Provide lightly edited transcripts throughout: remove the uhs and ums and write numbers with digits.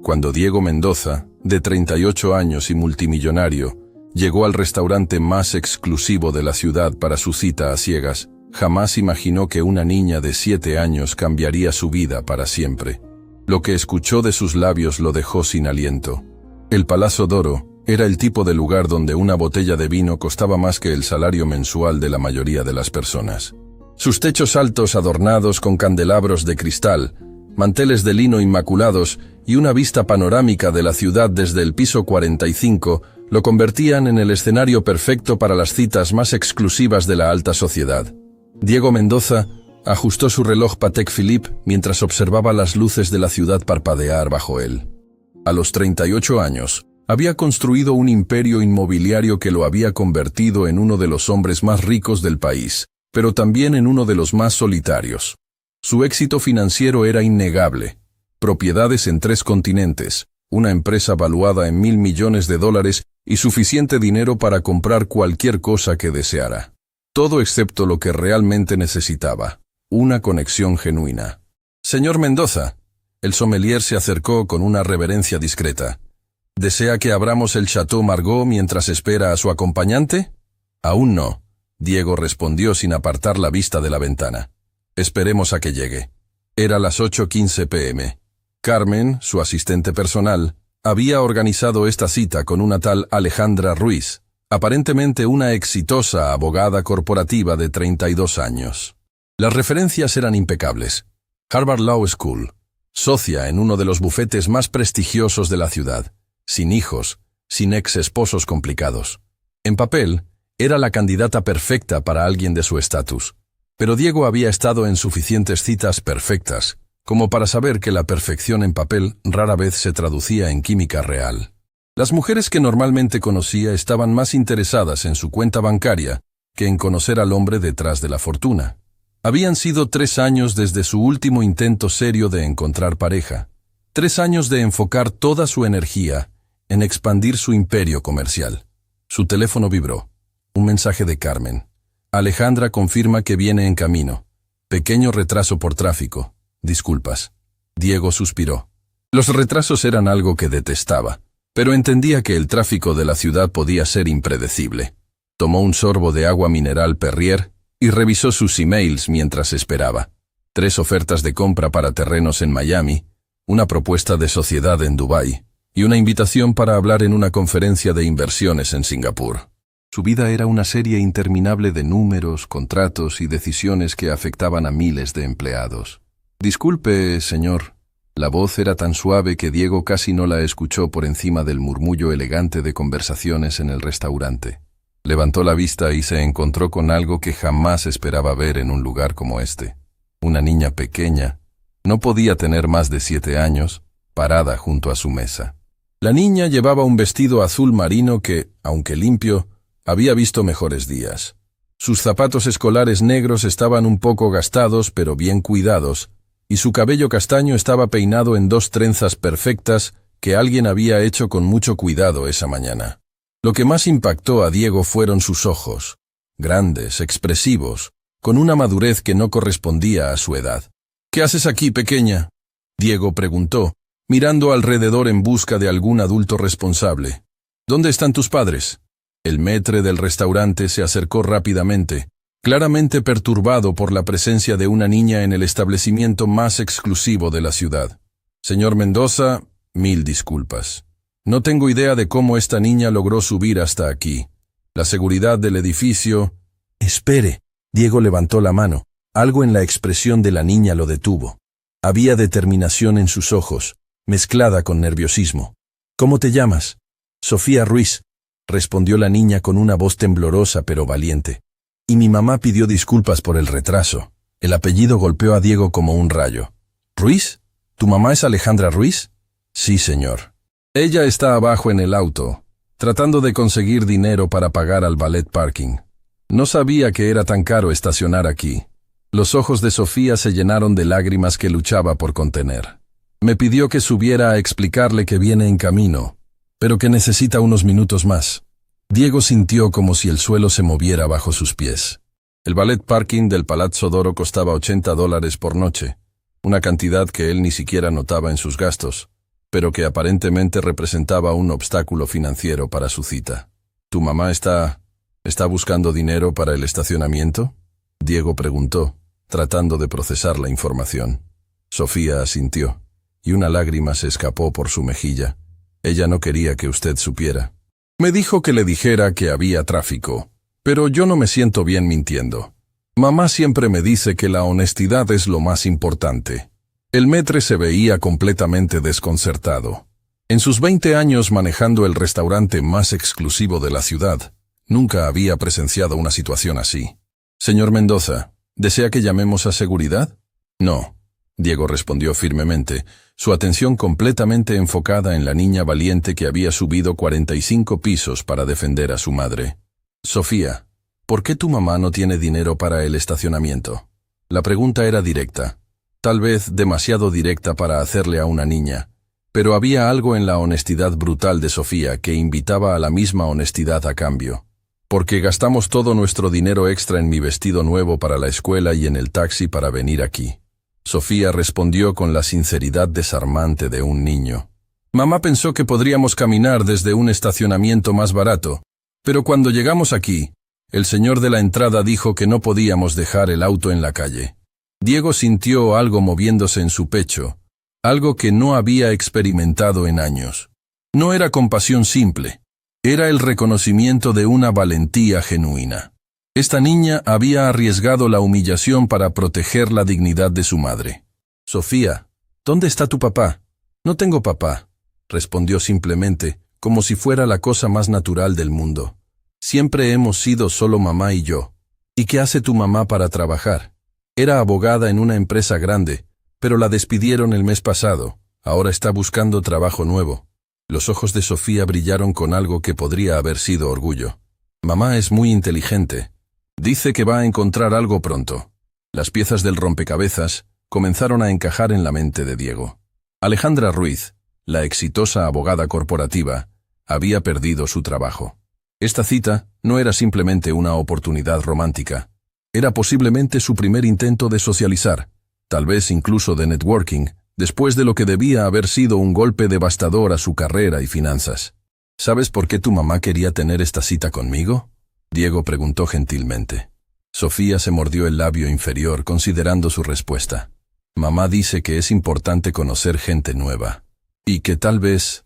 Cuando Diego Mendoza, de 38 años y multimillonario, llegó al restaurante más exclusivo de la ciudad para su cita a ciegas, jamás imaginó que una niña de 7 años cambiaría su vida para siempre. Lo que escuchó de sus labios lo dejó sin aliento. El Palazzo d'Oro era el tipo de lugar donde una botella de vino costaba más que el salario mensual de la mayoría de las personas. Sus techos altos adornados con candelabros de cristal, manteles de lino inmaculados y una vista panorámica de la ciudad desde el piso 45 lo convertían en el escenario perfecto para las citas más exclusivas de la alta sociedad. Diego Mendoza ajustó su reloj Patek Philippe mientras observaba las luces de la ciudad parpadear bajo él. A los 38 años, había construido un imperio inmobiliario que lo había convertido en uno de los hombres más ricos del país, pero también en uno de los más solitarios. Su éxito financiero era innegable. Propiedades en 3 continentes, una empresa valuada en $1.000 millones y suficiente dinero para comprar cualquier cosa que deseara. Todo excepto lo que realmente necesitaba, una conexión genuina. «Señor Mendoza», el sommelier se acercó con una reverencia discreta. «¿Desea que abramos el Chateau Margaux mientras espera a su acompañante?» «Aún no», Diego respondió sin apartar la vista de la ventana. «Esperemos a que llegue». Era las 8:15 p.m. Carmen, su asistente personal, había organizado esta cita con una tal Alejandra Ruiz, aparentemente una exitosa abogada corporativa de 32 años. Las referencias eran impecables. Harvard Law School, socia en uno de los bufetes más prestigiosos de la ciudad, sin hijos, sin ex-esposos complicados. En papel, era la candidata perfecta para alguien de su estatus. Pero Diego había estado en suficientes citas perfectas como para saber que la perfección en papel rara vez se traducía en química real. Las mujeres que normalmente conocía estaban más interesadas en su cuenta bancaria que en conocer al hombre detrás de la fortuna. Habían sido 3 años desde su último intento serio de encontrar pareja. 3 años de enfocar toda su energía en expandir su imperio comercial. Su teléfono vibró. Un mensaje de Carmen. Alejandra confirma que viene en camino. Pequeño retraso por tráfico. Disculpas. Diego suspiró. Los retrasos eran algo que detestaba, pero entendía que el tráfico de la ciudad podía ser impredecible. Tomó un sorbo de agua mineral Perrier y revisó sus emails mientras esperaba. 3 ofertas de compra para terrenos en Miami, una propuesta de sociedad en Dubái y una invitación para hablar en una conferencia de inversiones en Singapur. Su vida era una serie interminable de números, contratos y decisiones que afectaban a miles de empleados. «Disculpe, señor». La voz era tan suave que Diego casi no la escuchó por encima del murmullo elegante de conversaciones en el restaurante. Levantó la vista y se encontró con algo que jamás esperaba ver en un lugar como este. Una niña pequeña, no podía tener más de 7 años, parada junto a su mesa. La niña llevaba un vestido azul marino que, aunque limpio, había visto mejores días. Sus zapatos escolares negros estaban un poco gastados pero bien cuidados, y su cabello castaño estaba peinado en 2 trenzas perfectas que alguien había hecho con mucho cuidado esa mañana. Lo que más impactó a Diego fueron sus ojos, grandes, expresivos, con una madurez que no correspondía a su edad. «¿Qué haces aquí, pequeña?», Diego preguntó, mirando alrededor en busca de algún adulto responsable. «¿Dónde están tus padres?». El maître del restaurante se acercó rápidamente, claramente perturbado por la presencia de una niña en el establecimiento más exclusivo de la ciudad. «Señor Mendoza, 1000 disculpas. No tengo idea de cómo esta niña logró subir hasta aquí. La seguridad del edificio...». «Espere». Diego levantó la mano. Algo en la expresión de la niña lo detuvo. Había determinación en sus ojos, mezclada con nerviosismo. «¿Cómo te llamas?». «Sofía Ruiz», respondió la niña con una voz temblorosa pero valiente. «Y mi mamá pidió disculpas por el retraso». El apellido golpeó a Diego como un rayo. «¿Ruiz? ¿Tu mamá es Alejandra Ruiz?». «Sí, señor. Ella está abajo en el auto, tratando de conseguir dinero para pagar al ballet parking. No sabía que era tan caro estacionar aquí». Los ojos de Sofía se llenaron de lágrimas que luchaba por contener. «Me pidió que subiera a explicarle que viene en camino, pero que necesita unos minutos más». Diego sintió como si el suelo se moviera bajo sus pies. El ballet parking del Palazzo d'Oro costaba $80 por noche, una cantidad que él ni siquiera notaba en sus gastos. pero que aparentemente representaba un obstáculo financiero para su cita. ¿Tu mamá está buscando dinero para el estacionamiento?, Diego preguntó, tratando de procesar la información. Sofía asintió, y una lágrima se escapó por su mejilla. Ella no quería que usted supiera. Me dijo que le dijera que había tráfico, pero yo no me siento bien mintiendo. Mamá siempre me dice que la honestidad es lo más importante. El maître se veía completamente desconcertado. En sus 20 años manejando el restaurante más exclusivo de la ciudad, nunca había presenciado una situación así. Señor Mendoza, ¿desea que llamemos a seguridad? No, Diego respondió firmemente, su atención completamente enfocada en la niña valiente que había subido 45 pisos para defender a su madre. Sofía, ¿por qué tu mamá no tiene dinero para el estacionamiento? La pregunta era directa, tal vez demasiado directa para hacerle a una niña, pero había algo en la honestidad brutal de Sofía que invitaba a la misma honestidad a cambio. Porque gastamos todo nuestro dinero extra en mi vestido nuevo para la escuela y en el taxi para venir aquí. Sofía respondió con la sinceridad desarmante de un niño. Mamá pensó que podríamos caminar desde un estacionamiento más barato, pero cuando llegamos aquí, el señor de la entrada dijo que no podíamos dejar el auto en la calle. Diego sintió algo moviéndose en su pecho, algo que no había experimentado en años. No era compasión simple. Era el reconocimiento de una valentía genuina. Esta niña había arriesgado la humillación para proteger la dignidad de su madre. Sofía, ¿dónde está tu papá? No tengo papá, respondió simplemente, como si fuera la cosa más natural del mundo. Siempre hemos sido solo mamá y yo. ¿Y qué hace tu mamá para trabajar? Era abogada en una empresa grande, pero la despidieron el mes pasado. Ahora está buscando trabajo nuevo. Los ojos de Sofía brillaron con algo que podría haber sido orgullo. Mamá es muy inteligente. Dice que va a encontrar algo pronto. Las piezas del rompecabezas comenzaron a encajar en la mente de Diego. Alejandra Ruiz, la exitosa abogada corporativa, había perdido su trabajo. Esta cita no era simplemente una oportunidad romántica. Era posiblemente su primer intento de socializar, tal vez incluso de networking, después de lo que debía haber sido un golpe devastador a su carrera y finanzas. ¿Sabes por qué tu mamá quería tener esta cita conmigo?, Diego preguntó gentilmente. Sofía se mordió el labio inferior considerando su respuesta. Mamá dice que es importante conocer gente nueva, y que tal vez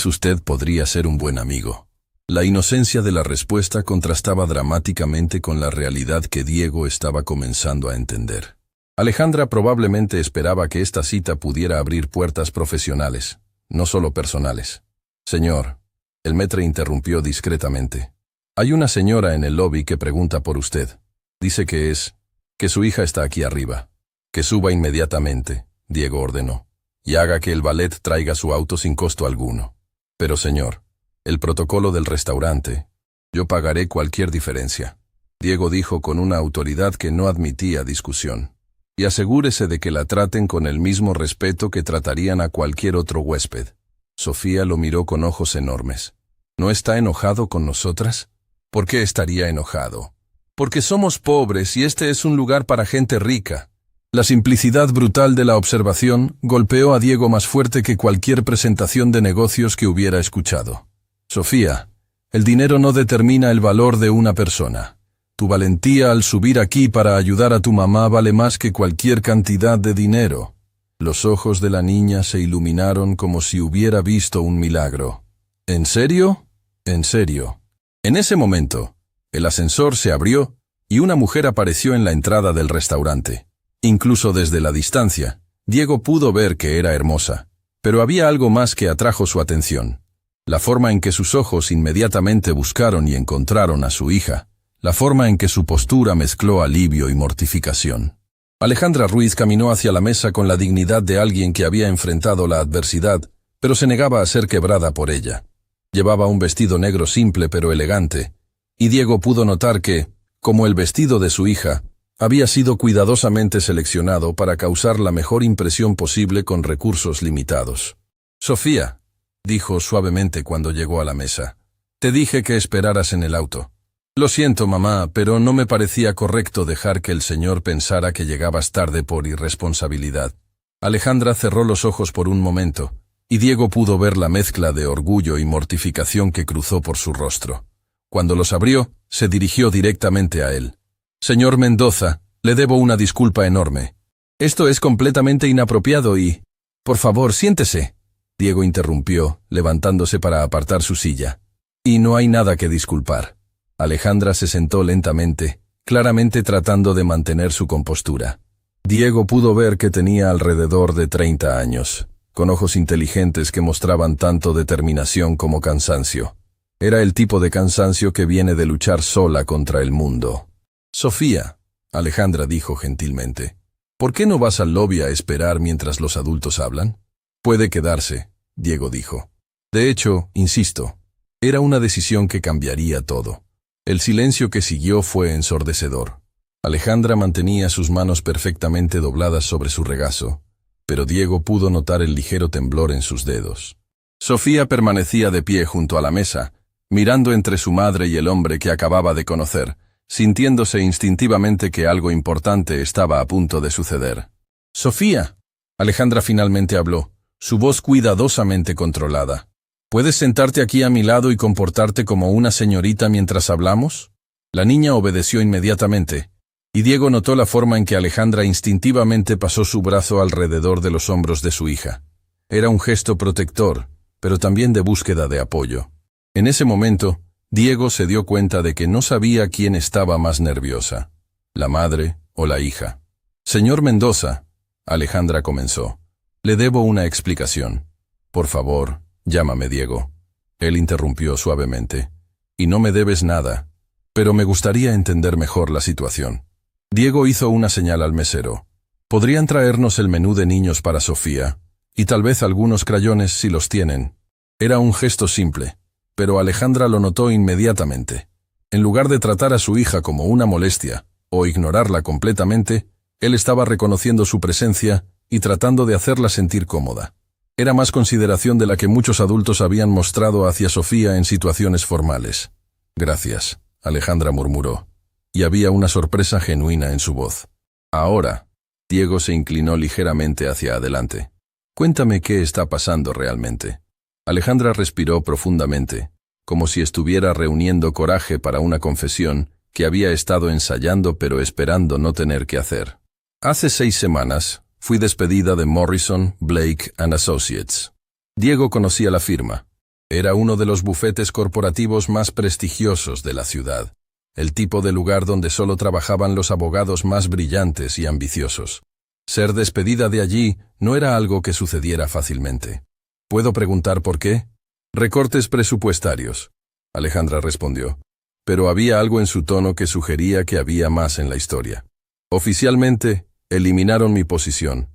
usted podría ser un buen amigo. La inocencia de la respuesta contrastaba dramáticamente con la realidad que Diego estaba comenzando a entender. Alejandra probablemente esperaba que esta cita pudiera abrir puertas profesionales, no solo personales. Señor, el maître interrumpió discretamente. Hay una señora en el lobby que pregunta por usted. Dice que su hija está aquí arriba. Que suba inmediatamente, Diego ordenó, y haga que el valet traiga su auto sin costo alguno. Pero señor, el protocolo del restaurante, yo pagaré cualquier diferencia, Diego dijo con una autoridad que no admitía discusión. Y asegúrese de que la traten con el mismo respeto que tratarían a cualquier otro huésped. Sofía lo miró con ojos enormes. ¿No está enojado con nosotras? ¿Por qué estaría enojado? Porque somos pobres y este es un lugar para gente rica. La simplicidad brutal de la observación golpeó a Diego más fuerte que cualquier presentación de negocios que hubiera escuchado. Sofía, el dinero no determina el valor de una persona. Tu valentía al subir aquí para ayudar a tu mamá vale más que cualquier cantidad de dinero. Los ojos de la niña se iluminaron como si hubiera visto un milagro. ¿En serio? En serio. En ese momento, el ascensor se abrió y una mujer apareció en la entrada del restaurante. Incluso desde la distancia, Diego pudo ver que era hermosa, pero había algo más que atrajo su atención. La forma en que sus ojos inmediatamente buscaron y encontraron a su hija. La forma en que su postura mezcló alivio y mortificación. Alejandra Ruiz caminó hacia la mesa con la dignidad de alguien que había enfrentado la adversidad, pero se negaba a ser quebrada por ella. Llevaba un vestido negro simple pero elegante, y Diego pudo notar que, como el vestido de su hija, había sido cuidadosamente seleccionado para causar la mejor impresión posible con recursos limitados. «Sofía», dijo suavemente cuando llegó a la mesa, «te dije que esperaras en el auto». Lo siento, mamá, pero no me parecía correcto dejar que el señor pensara que llegabas tarde por irresponsabilidad. Alejandra cerró los ojos por un momento, y Diego pudo ver la mezcla de orgullo y mortificación que cruzó por su rostro. Cuando los abrió, se dirigió directamente a él. «Señor Mendoza, le debo una disculpa enorme. Esto es completamente inapropiado y... Por favor, siéntese», Diego interrumpió, levantándose para apartar su silla. «Y no hay nada que disculpar». Alejandra se sentó lentamente, claramente tratando de mantener su compostura. Diego pudo ver que tenía alrededor de 30 años, con ojos inteligentes que mostraban tanto determinación como cansancio. Era el tipo de cansancio que viene de luchar sola contra el mundo. «Sofía», Alejandra dijo gentilmente, «¿por qué no vas al lobby a esperar mientras los adultos hablan?» «Puede quedarse», Diego dijo. De hecho, insisto, era una decisión que cambiaría todo. El silencio que siguió fue ensordecedor. Alejandra mantenía sus manos perfectamente dobladas sobre su regazo, pero Diego pudo notar el ligero temblor en sus dedos. Sofía permanecía de pie junto a la mesa, mirando entre su madre y el hombre que acababa de conocer, sintiéndose instintivamente que algo importante estaba a punto de suceder. «Sofía», Alejandra finalmente habló, su voz cuidadosamente controlada. «¿Puedes sentarte aquí a mi lado y comportarte como una señorita mientras hablamos?» La niña obedeció inmediatamente, y Diego notó la forma en que Alejandra instintivamente pasó su brazo alrededor de los hombros de su hija. Era un gesto protector, pero también de búsqueda de apoyo. En ese momento, Diego se dio cuenta de que no sabía quién estaba más nerviosa, la madre o la hija. «Señor Mendoza», Alejandra comenzó, «le debo una explicación. Por favor, llámame Diego». Él interrumpió suavemente. «Y no me debes nada, pero me gustaría entender mejor la situación». Diego hizo una señal al mesero. «¿Podrían traernos el menú de niños para Sofía? Y tal vez algunos crayones si los tienen». Era un gesto simple, pero Alejandra lo notó inmediatamente. En lugar de tratar a su hija como una molestia, o ignorarla completamente, él estaba reconociendo su presencia y tratando de hacerla sentir cómoda. Era más consideración de la que muchos adultos habían mostrado hacia Sofía en situaciones formales. «Gracias», Alejandra murmuró, y había una sorpresa genuina en su voz. «Ahora», Diego se inclinó ligeramente hacia adelante. «Cuéntame qué está pasando realmente». Alejandra respiró profundamente, como si estuviera reuniendo coraje para una confesión que había estado ensayando pero esperando no tener que hacer. «Hace 6 semanas fui despedida de Morrison, Blake & Associates». Diego conocía la firma. Era uno de los bufetes corporativos más prestigiosos de la ciudad, el tipo de lugar donde solo trabajaban los abogados más brillantes y ambiciosos. Ser despedida de allí no era algo que sucediera fácilmente. «¿Puedo preguntar por qué?» «Recortes presupuestarios», Alejandra respondió, pero había algo en su tono que sugería que había más en la historia. «Oficialmente, eliminaron mi posición.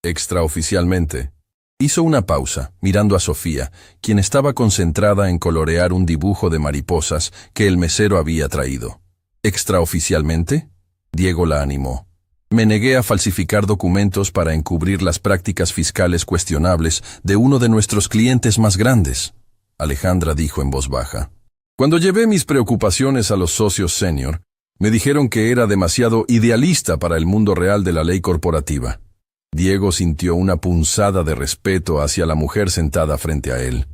Extraoficialmente». Hizo una pausa, mirando a Sofía, quien estaba concentrada en colorear un dibujo de mariposas que el mesero había traído. «¿Extraoficialmente?» Diego la animó. «Me negué a falsificar documentos para encubrir las prácticas fiscales cuestionables de uno de nuestros clientes más grandes», Alejandra dijo en voz baja. «Cuando llevé mis preocupaciones a los socios senior, me dijeron que era demasiado idealista para el mundo real de la ley corporativa». Diego sintió una punzada de respeto hacia la mujer sentada frente a él.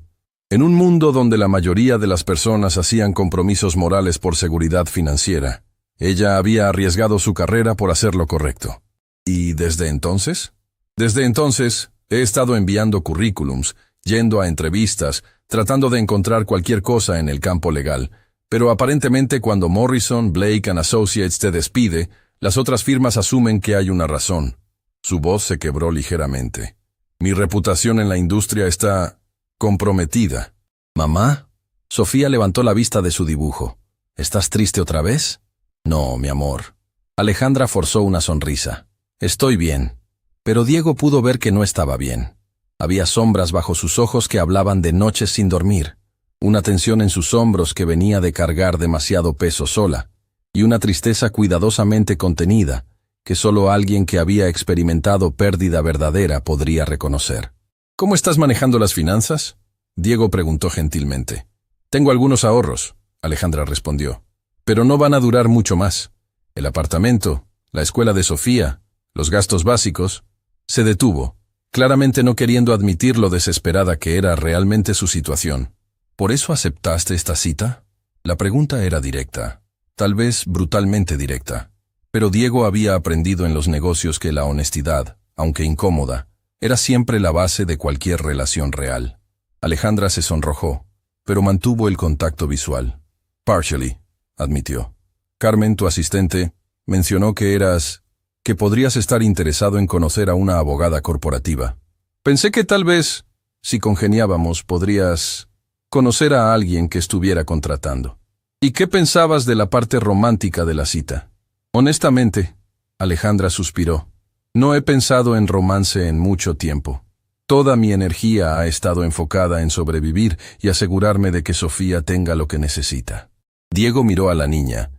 En un mundo donde la mayoría de las personas hacían compromisos morales por seguridad financiera, ella había arriesgado su carrera por hacer lo correcto. ¿Y desde entonces? Desde entonces, he estado enviando currículums, yendo a entrevistas, tratando de encontrar cualquier cosa en el campo legal, pero aparentemente cuando Morrison, Blake & Associates te despide, las otras firmas asumen que hay una razón». Su voz se quebró ligeramente. «Mi reputación en la industria está comprometida». «¿Mamá?» Sofía levantó la vista de su dibujo. «¿Estás triste otra vez?» «No, mi amor». Alejandra forzó una sonrisa. «Estoy bien». Pero Diego pudo ver que no estaba bien. Había sombras bajo sus ojos que hablaban de noches sin dormir, una tensión en sus hombros que venía de cargar demasiado peso sola, y una tristeza cuidadosamente contenida, que solo alguien que había experimentado pérdida verdadera podría reconocer. «¿Cómo estás manejando las finanzas?», Diego preguntó gentilmente. «Tengo algunos ahorros», Alejandra respondió, «pero no van a durar mucho más. El apartamento, la escuela de Sofía, los gastos básicos». Se detuvo, claramente no queriendo admitir lo desesperada que era realmente su situación. ¿Por eso aceptaste esta cita? La pregunta era directa, tal vez brutalmente directa. Pero Diego había aprendido en los negocios que la honestidad, aunque incómoda, era siempre la base de cualquier relación real. Alejandra se sonrojó, pero mantuvo el contacto visual. Partially, admitió. Carmen, tu asistente, mencionó que podrías estar interesado en conocer a una abogada corporativa. Pensé que tal vez, si congeniábamos, podrías conocer a alguien que estuviera contratando. ¿Y qué pensabas de la parte romántica de la cita? Honestamente, Alejandra suspiró, no he pensado en romance en mucho tiempo. Toda mi energía ha estado enfocada en sobrevivir y asegurarme de que Sofía tenga lo que necesita. Diego miró a la niña,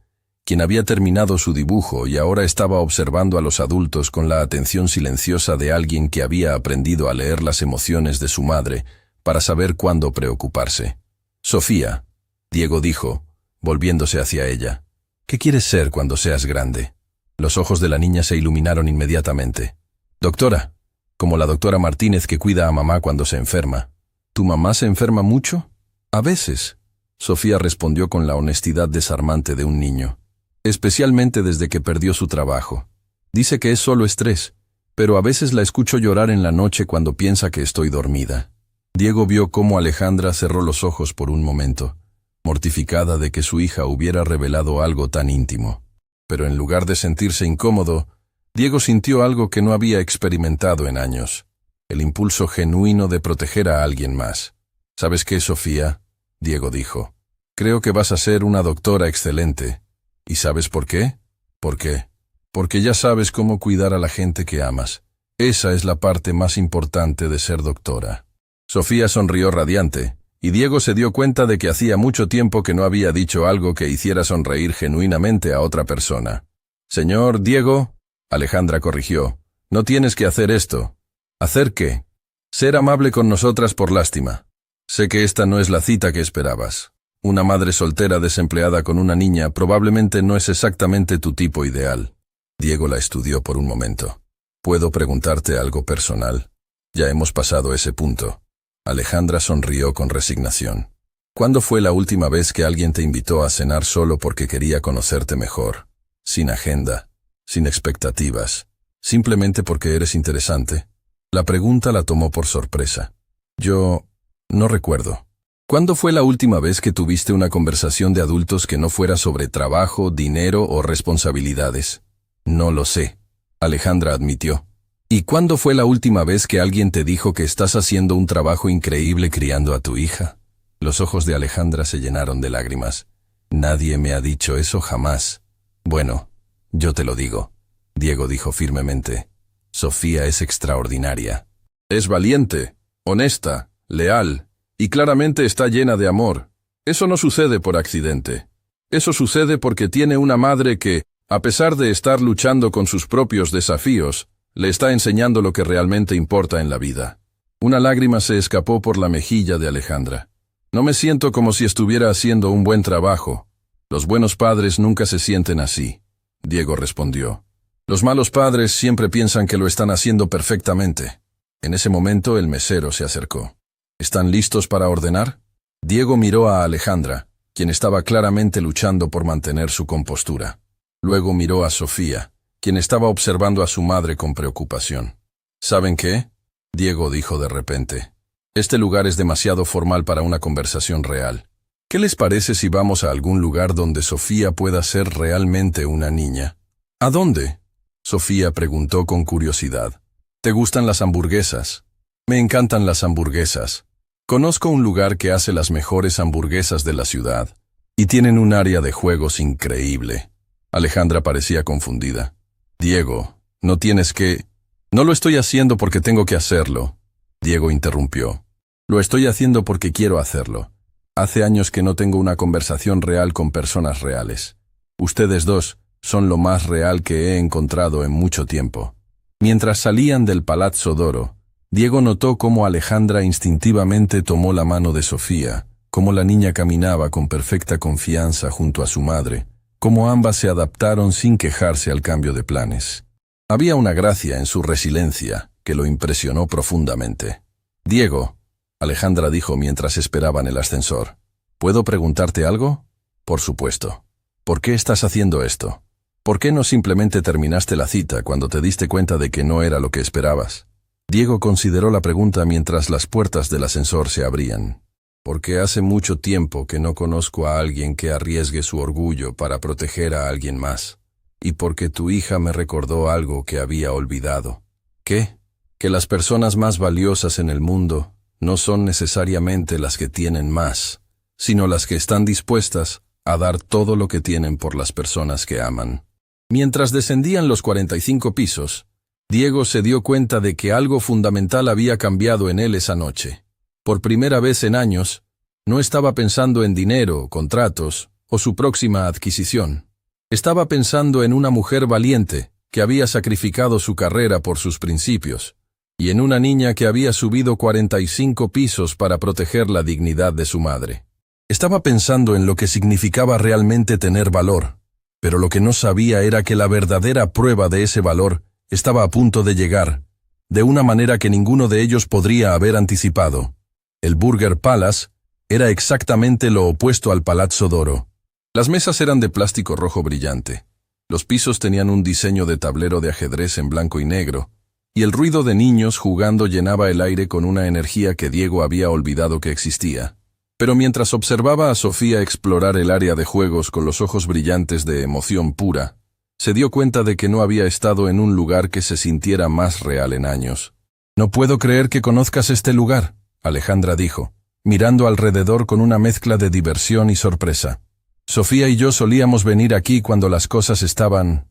quien había terminado su dibujo y ahora estaba observando a los adultos con la atención silenciosa de alguien que había aprendido a leer las emociones de su madre para saber cuándo preocuparse. Sofía, Diego dijo, volviéndose hacia ella, ¿qué quieres ser cuando seas grande? Los ojos de la niña se iluminaron inmediatamente. Doctora, como la doctora Martínez que cuida a mamá cuando se enferma. ¿Tu mamá se enferma mucho? A veces, Sofía respondió con la honestidad desarmante de un niño. Especialmente desde que perdió su trabajo. Dice que es solo estrés, pero a veces la escucho llorar en la noche cuando piensa que estoy dormida. Diego vio cómo Alejandra cerró los ojos por un momento, mortificada de que su hija hubiera revelado algo tan íntimo. Pero en lugar de sentirse incómodo, Diego sintió algo que no había experimentado en años, el impulso genuino de proteger a alguien más. ¿Sabes qué, Sofía?, Diego dijo. Creo que vas a ser una doctora excelente. ¿Y sabes por qué? ¿Por qué? Porque ya sabes cómo cuidar a la gente que amas. Esa es la parte más importante de ser doctora. Sofía sonrió radiante, y Diego se dio cuenta de que hacía mucho tiempo que no había dicho algo que hiciera sonreír genuinamente a otra persona. Señor Diego, Alejandra corrigió, no tienes que hacer esto. ¿Hacer qué? Ser amable con nosotras por lástima. Sé que esta no es la cita que esperabas. Una madre soltera desempleada con una niña probablemente no es exactamente tu tipo ideal. Diego la estudió por un momento. ¿Puedo preguntarte algo personal? Ya hemos pasado ese punto. Alejandra sonrió con resignación. ¿Cuándo fue la última vez que alguien te invitó a cenar solo porque quería conocerte mejor? Sin agenda, sin expectativas, simplemente porque eres interesante. La pregunta la tomó por sorpresa. Yo no recuerdo. ¿Cuándo fue la última vez que tuviste una conversación de adultos que no fuera sobre trabajo, dinero o responsabilidades? No lo sé, Alejandra admitió. ¿Y cuándo fue la última vez que alguien te dijo que estás haciendo un trabajo increíble criando a tu hija? Los ojos de Alejandra se llenaron de lágrimas. Nadie me ha dicho eso jamás. Bueno, yo te lo digo, Diego dijo firmemente. Sofía es extraordinaria. Es valiente, honesta, leal, y claramente está llena de amor. Eso no sucede por accidente. Eso sucede porque tiene una madre que, a pesar de estar luchando con sus propios desafíos, le está enseñando lo que realmente importa en la vida. Una lágrima se escapó por la mejilla de Alejandra. No me siento como si estuviera haciendo un buen trabajo. Los buenos padres nunca se sienten así, Diego respondió. Los malos padres siempre piensan que lo están haciendo perfectamente. En ese momento el mesero se acercó. ¿Están listos para ordenar? Diego miró a Alejandra, quien estaba claramente luchando por mantener su compostura. Luego miró a Sofía, quien estaba observando a su madre con preocupación. ¿Saben qué?, Diego dijo de repente. Este lugar es demasiado formal para una conversación real. ¿Qué les parece si vamos a algún lugar donde Sofía pueda ser realmente una niña? ¿A dónde?, Sofía preguntó con curiosidad. ¿Te gustan las hamburguesas? Me encantan las hamburguesas. Conozco un lugar que hace las mejores hamburguesas de la ciudad, y tienen un área de juegos increíble. Alejandra parecía confundida. Diego, no tienes que... No lo estoy haciendo porque tengo que hacerlo. Diego interrumpió. Lo estoy haciendo porque quiero hacerlo. Hace años que no tengo una conversación real con personas reales. Ustedes dos son lo más real que he encontrado en mucho tiempo. Mientras salían del Palazzo d'Oro, Diego notó cómo Alejandra instintivamente tomó la mano de Sofía, cómo la niña caminaba con perfecta confianza junto a su madre, cómo ambas se adaptaron sin quejarse al cambio de planes. Había una gracia en su resiliencia, que lo impresionó profundamente. «Diego», Alejandra dijo mientras esperaban el ascensor, «¿puedo preguntarte algo?» «Por supuesto. ¿Por qué estás haciendo esto? ¿Por qué no simplemente terminaste la cita cuando te diste cuenta de que no era lo que esperabas?» Diego consideró la pregunta mientras las puertas del ascensor se abrían. «Porque hace mucho tiempo que no conozco a alguien que arriesgue su orgullo para proteger a alguien más. Y porque tu hija me recordó algo que había olvidado». «¿Qué?» «Que las personas más valiosas en el mundo no son necesariamente las que tienen más, sino las que están dispuestas a dar todo lo que tienen por las personas que aman». Mientras descendían los 45 pisos, Diego se dio cuenta de que algo fundamental había cambiado en él esa noche. Por primera vez en años, no estaba pensando en dinero, contratos o su próxima adquisición. Estaba pensando en una mujer valiente que había sacrificado su carrera por sus principios, y en una niña que había subido 45 pisos para proteger la dignidad de su madre. Estaba pensando en lo que significaba realmente tener valor, pero lo que no sabía era que la verdadera prueba de ese valor estaba a punto de llegar, de una manera que ninguno de ellos podría haber anticipado. El Burger Palace era exactamente lo opuesto al Palazzo d'Oro. Las mesas eran de plástico rojo brillante. Los pisos tenían un diseño de tablero de ajedrez en blanco y negro, y el ruido de niños jugando llenaba el aire con una energía que Diego había olvidado que existía. Pero mientras observaba a Sofía explorar el área de juegos con los ojos brillantes de emoción pura, se dio cuenta de que no había estado en un lugar que se sintiera más real en años. «No puedo creer que conozcas este lugar», Alejandra dijo, mirando alrededor con una mezcla de diversión y sorpresa. «Sofía y yo solíamos venir aquí cuando las cosas estaban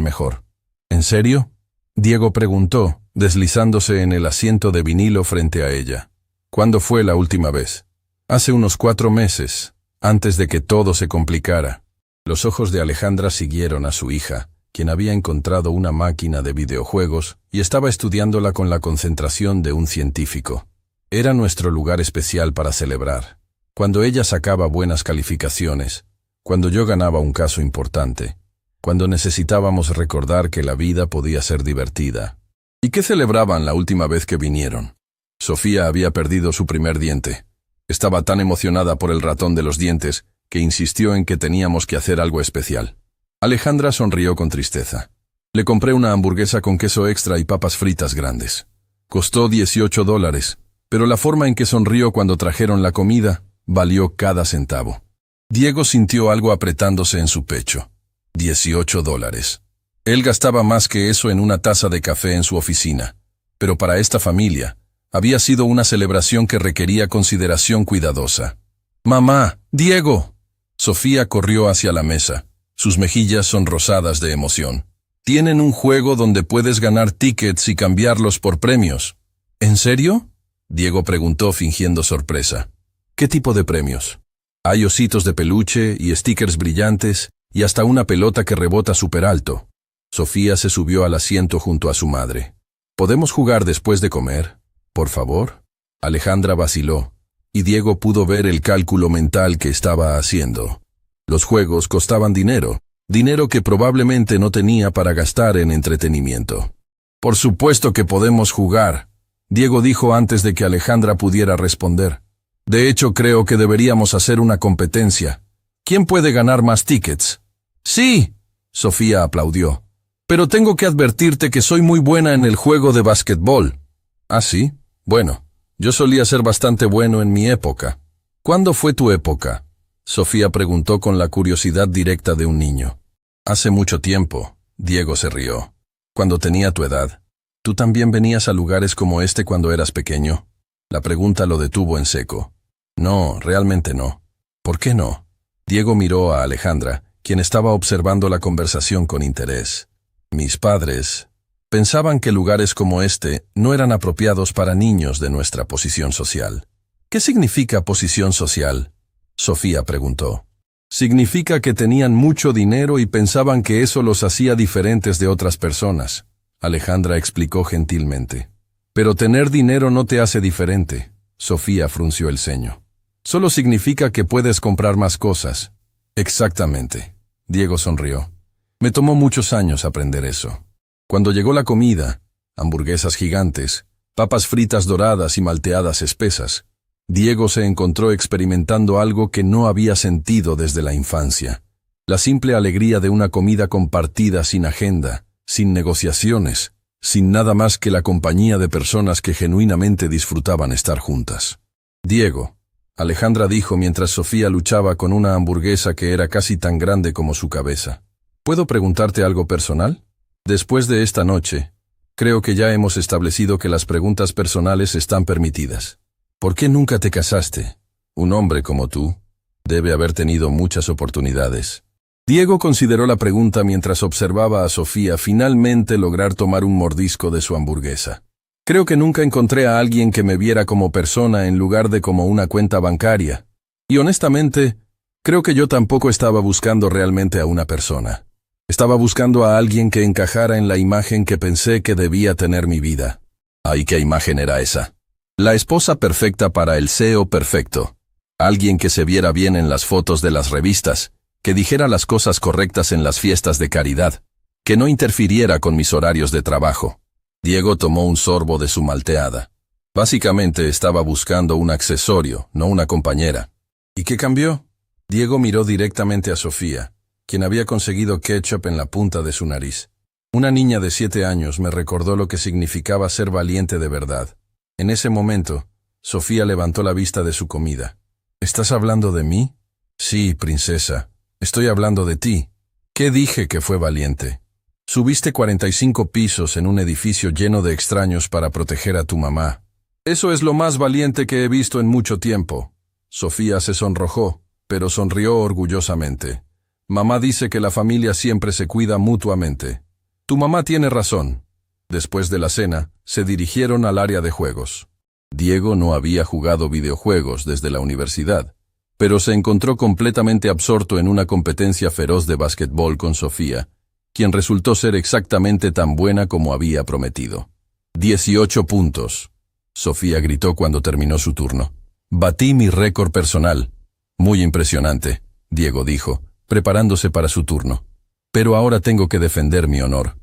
mejor». «¿En serio?», Diego preguntó, deslizándose en el asiento de vinilo frente a ella. «¿Cuándo fue la última vez?» «Hace unos 4 meses, antes de que todo se complicara». Los ojos de Alejandra siguieron a su hija, quien había encontrado una máquina de videojuegos y estaba estudiándola con la concentración de un científico. Era nuestro lugar especial para celebrar. Cuando ella sacaba buenas calificaciones, cuando yo ganaba un caso importante, cuando necesitábamos recordar que la vida podía ser divertida. ¿Y qué celebraban la última vez que vinieron? Sofía había perdido su primer diente. Estaba tan emocionada por el ratón de los dientes que insistió en que teníamos que hacer algo especial. Alejandra sonrió con tristeza. Le compré una hamburguesa con queso extra y papas fritas grandes. Costó $18, pero la forma en que sonrió cuando trajeron la comida valió cada centavo. Diego sintió algo apretándose en su pecho. $18. Él gastaba más que eso en una taza de café en su oficina, pero para esta familia había sido una celebración que requería consideración cuidadosa. «Mamá, Diego». Sofía corrió hacia la mesa. Sus mejillas sonrosadas de emoción. «Tienen un juego donde puedes ganar tickets y cambiarlos por premios». «¿En serio?», Diego preguntó fingiendo sorpresa. «¿Qué tipo de premios?» «Hay ositos de peluche y stickers brillantes y hasta una pelota que rebota súper alto». Sofía se subió al asiento junto a su madre. «¿Podemos jugar después de comer, por favor?» Alejandra vaciló, y Diego pudo ver el cálculo mental que estaba haciendo. Los juegos costaban dinero que probablemente no tenía para gastar en entretenimiento. «Por supuesto que podemos jugar», Diego dijo antes de que Alejandra pudiera responder. «De hecho, creo que deberíamos hacer una competencia. ¿Quién puede ganar más tickets?» «Sí», Sofía aplaudió. «Pero tengo que advertirte que soy muy buena en el juego de basquetbol». «¿Ah, sí? Bueno, yo solía ser bastante bueno en mi época». «¿Cuándo fue tu época?», Sofía preguntó con la curiosidad directa de un niño. «Hace mucho tiempo», Diego se rió. «Cuando tenía tu edad. ¿Tú también venías a lugares como este cuando eras pequeño?» La pregunta lo detuvo en seco. «No, realmente no». «¿Por qué no?». Diego miró a Alejandra, quien estaba observando la conversación con interés. «Mis padres pensaban que lugares como este no eran apropiados para niños de nuestra posición social». «¿Qué significa posición social?», Sofía preguntó. «Significa que tenían mucho dinero y pensaban que eso los hacía diferentes de otras personas», Alejandra explicó gentilmente. «Pero tener dinero no te hace diferente», Sofía frunció el ceño. «Solo significa que puedes comprar más cosas». «Exactamente», Diego sonrió. «Me tomó muchos años aprender eso». Cuando llegó la comida, hamburguesas gigantes, papas fritas doradas y malteadas espesas. Diego se encontró experimentando algo que no había sentido desde la infancia. La simple alegría de una comida compartida sin agenda, sin negociaciones, sin nada más que la compañía de personas que genuinamente disfrutaban estar juntas. Diego, Alejandra dijo mientras Sofía luchaba con una hamburguesa que era casi tan grande como su cabeza. ¿Puedo preguntarte algo personal? Después de esta noche, creo que ya hemos establecido que las preguntas personales están permitidas. ¿Por qué nunca te casaste? Un hombre como tú debe haber tenido muchas oportunidades. Diego consideró la pregunta mientras observaba a Sofía finalmente lograr tomar un mordisco de su hamburguesa. Creo que nunca encontré a alguien que me viera como persona en lugar de como una cuenta bancaria. Y honestamente, creo que yo tampoco estaba buscando realmente a una persona. Estaba buscando a alguien que encajara en la imagen que pensé que debía tener mi vida. ¿Ay, qué imagen era esa? La esposa perfecta para el CEO perfecto. Alguien que se viera bien en las fotos de las revistas, que dijera las cosas correctas en las fiestas de caridad, que no interfiriera con mis horarios de trabajo. Diego tomó un sorbo de su malteada. Básicamente estaba buscando un accesorio, no una compañera. ¿Y qué cambió? Diego miró directamente a Sofía, quien había conseguido ketchup en la punta de su nariz. Una niña de 7 años me recordó lo que significaba ser valiente de verdad. En ese momento, Sofía levantó la vista de su comida. ¿Estás hablando de mí? Sí, princesa. Estoy hablando de ti. ¿Qué dije que fue valiente? Subiste 45 pisos en un edificio lleno de extraños para proteger a tu mamá. Eso es lo más valiente que he visto en mucho tiempo. Sofía se sonrojó, pero sonrió orgullosamente. Mamá dice que la familia siempre se cuida mutuamente. Tu mamá tiene razón. Después de la cena, se dirigieron al área de juegos. Diego no había jugado videojuegos desde la universidad, pero se encontró completamente absorto en una competencia feroz de básquetbol con Sofía, quien resultó ser exactamente tan buena como había prometido. 18 puntos. Sofía gritó cuando terminó su turno. Batí mi récord personal. Muy impresionante, Diego dijo, preparándose para su turno. Pero ahora tengo que defender mi honor.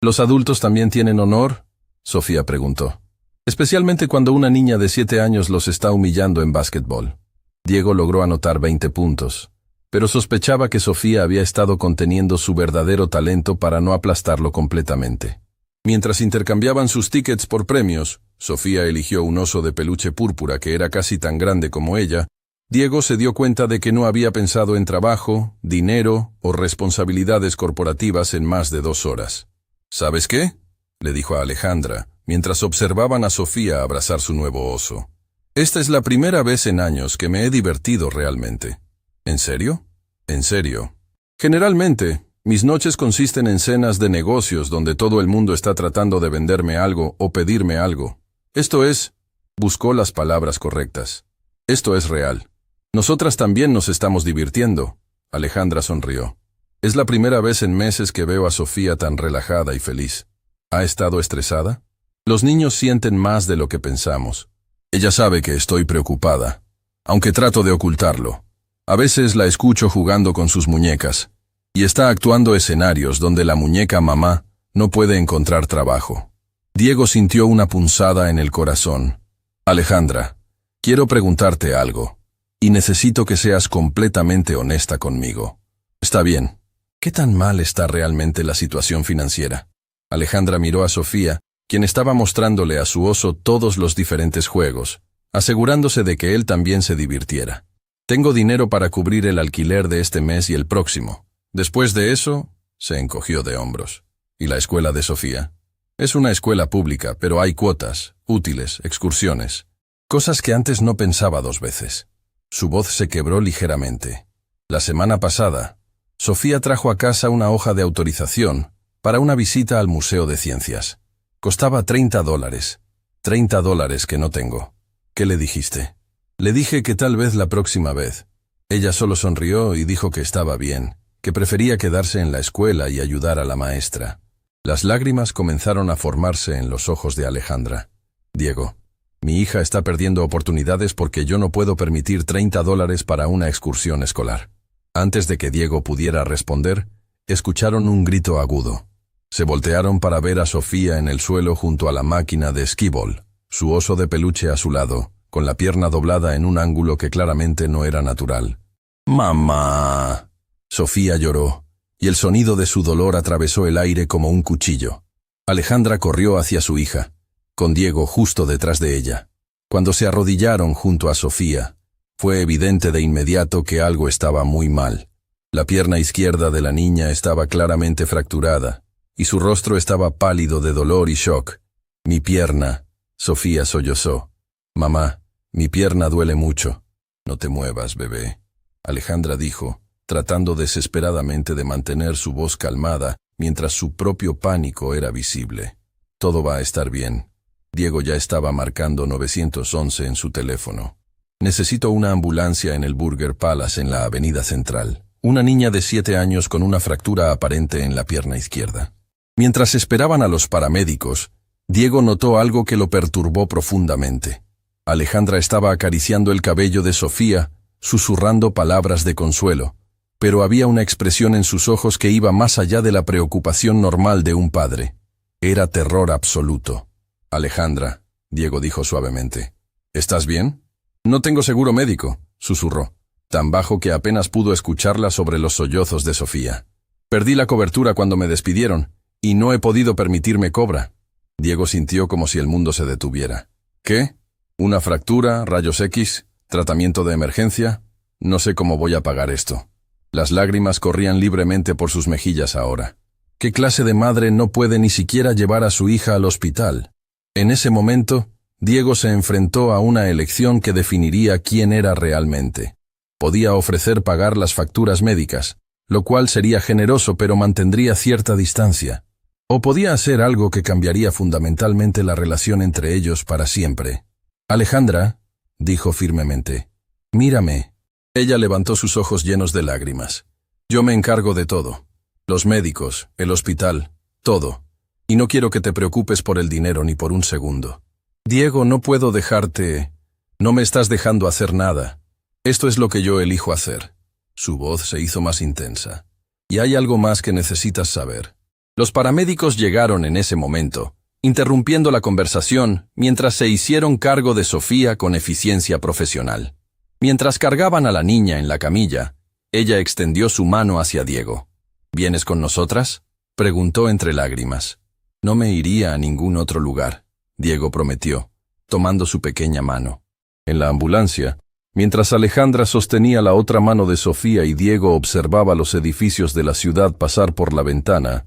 ¿Los adultos también tienen honor? Sofía preguntó. Especialmente cuando una niña de 7 años los está humillando en básquetbol. Diego logró anotar 20 puntos, pero sospechaba que Sofía había estado conteniendo su verdadero talento para no aplastarlo completamente. Mientras intercambiaban sus tickets por premios, Sofía eligió un oso de peluche púrpura que era casi tan grande como ella. Diego se dio cuenta de que no había pensado en trabajo, dinero o responsabilidades corporativas en más de 2 horas. ¿Sabes qué?, le dijo a Alejandra, mientras observaban a Sofía abrazar su nuevo oso. Esta es la primera vez en años que me he divertido realmente. ¿En serio? En serio. Generalmente, mis noches consisten en cenas de negocios donde todo el mundo está tratando de venderme algo o pedirme algo. Esto es, buscó las palabras correctas. Esto es real. Nosotras también nos estamos divirtiendo. Alejandra sonrió. Es la primera vez en meses que veo a Sofía tan relajada y feliz. ¿Ha estado estresada? Los niños sienten más de lo que pensamos. Ella sabe que estoy preocupada, aunque trato de ocultarlo. A veces la escucho jugando con sus muñecas, y está actuando escenarios donde la muñeca mamá no puede encontrar trabajo. Diego sintió una punzada en el corazón. Alejandra, quiero preguntarte algo, y necesito que seas completamente honesta conmigo. Está bien. ¿Qué tan mal está realmente la situación financiera? Alejandra miró a Sofía, quien estaba mostrándole a su oso todos los diferentes juegos, asegurándose de que él también se divirtiera. Tengo dinero para cubrir el alquiler de este mes y el próximo. Después de eso, se encogió de hombros. ¿Y la escuela de Sofía? Es una escuela pública, pero hay cuotas, útiles, excursiones. Cosas que antes no pensaba 2 veces. Su voz se quebró ligeramente. La semana pasada, Sofía trajo a casa una hoja de autorización para una visita al Museo de Ciencias. Costaba $30. $30 que no tengo. ¿Qué le dijiste? Le dije que tal vez la próxima vez. Ella solo sonrió y dijo que estaba bien, que prefería quedarse en la escuela y ayudar a la maestra. Las lágrimas comenzaron a formarse en los ojos de Alejandra. Diego, mi hija está perdiendo oportunidades porque yo no puedo permitir $30 para una excursión escolar. Antes de que Diego pudiera responder, escucharon un grito agudo. Se voltearon para ver a Sofía en el suelo junto a la máquina de esquibol, su oso de peluche a su lado, con la pierna doblada en un ángulo que claramente no era natural. «¡Mamá!». Sofía lloró, y el sonido de su dolor atravesó el aire como un cuchillo. Alejandra corrió hacia su hija, con Diego justo detrás de ella. Cuando se arrodillaron junto a Sofía, fue evidente de inmediato que algo estaba muy mal. La pierna izquierda de la niña estaba claramente fracturada, y su rostro estaba pálido de dolor y shock. «Mi pierna», Sofía sollozó. «Mamá, mi pierna duele mucho». «No te muevas, bebé», Alejandra dijo, tratando desesperadamente de mantener su voz calmada mientras su propio pánico era visible. «Todo va a estar bien». Diego ya estaba marcando 911 en su teléfono. «Necesito una ambulancia en el Burger Palace en la Avenida Central. Una niña de 7 años con una fractura aparente en la pierna izquierda». Mientras esperaban a los paramédicos, Diego notó algo que lo perturbó profundamente. Alejandra estaba acariciando el cabello de Sofía, susurrando palabras de consuelo, pero había una expresión en sus ojos que iba más allá de la preocupación normal de un padre. Era terror absoluto. «Alejandra», Diego dijo suavemente, «¿estás bien?» «No tengo seguro médico», susurró, tan bajo que apenas pudo escucharla sobre los sollozos de Sofía. «Perdí la cobertura cuando me despidieron, y no he podido permitirme cobra». Diego sintió como si el mundo se detuviera. «¿Qué? ¿Una fractura, rayos X, tratamiento de emergencia? No sé cómo voy a pagar esto». Las lágrimas corrían libremente por sus mejillas ahora. ¿Qué clase de madre no puede ni siquiera llevar a su hija al hospital? En ese momento, Diego se enfrentó a una elección que definiría quién era realmente. Podía ofrecer pagar las facturas médicas, lo cual sería generoso pero mantendría cierta distancia. O podía hacer algo que cambiaría fundamentalmente la relación entre ellos para siempre. «Alejandra», dijo firmemente, «mírame». Ella levantó sus ojos llenos de lágrimas. «Yo me encargo de todo. Los médicos, el hospital, todo. Y no quiero que te preocupes por el dinero ni por un segundo». «Diego, no puedo dejarte. No me estás dejando hacer nada. Esto es lo que yo elijo hacer». Su voz se hizo más intensa. «Y hay algo más que necesitas saber». Los paramédicos llegaron en ese momento, interrumpiendo la conversación mientras se hicieron cargo de Sofía con eficiencia profesional. Mientras cargaban a la niña en la camilla, ella extendió su mano hacia Diego. «¿Vienes con nosotras?», preguntó entre lágrimas. «No me iría a ningún otro lugar», Diego prometió, tomando su pequeña mano. En la ambulancia, mientras Alejandra sostenía la otra mano de Sofía y Diego observaba los edificios de la ciudad pasar por la ventana,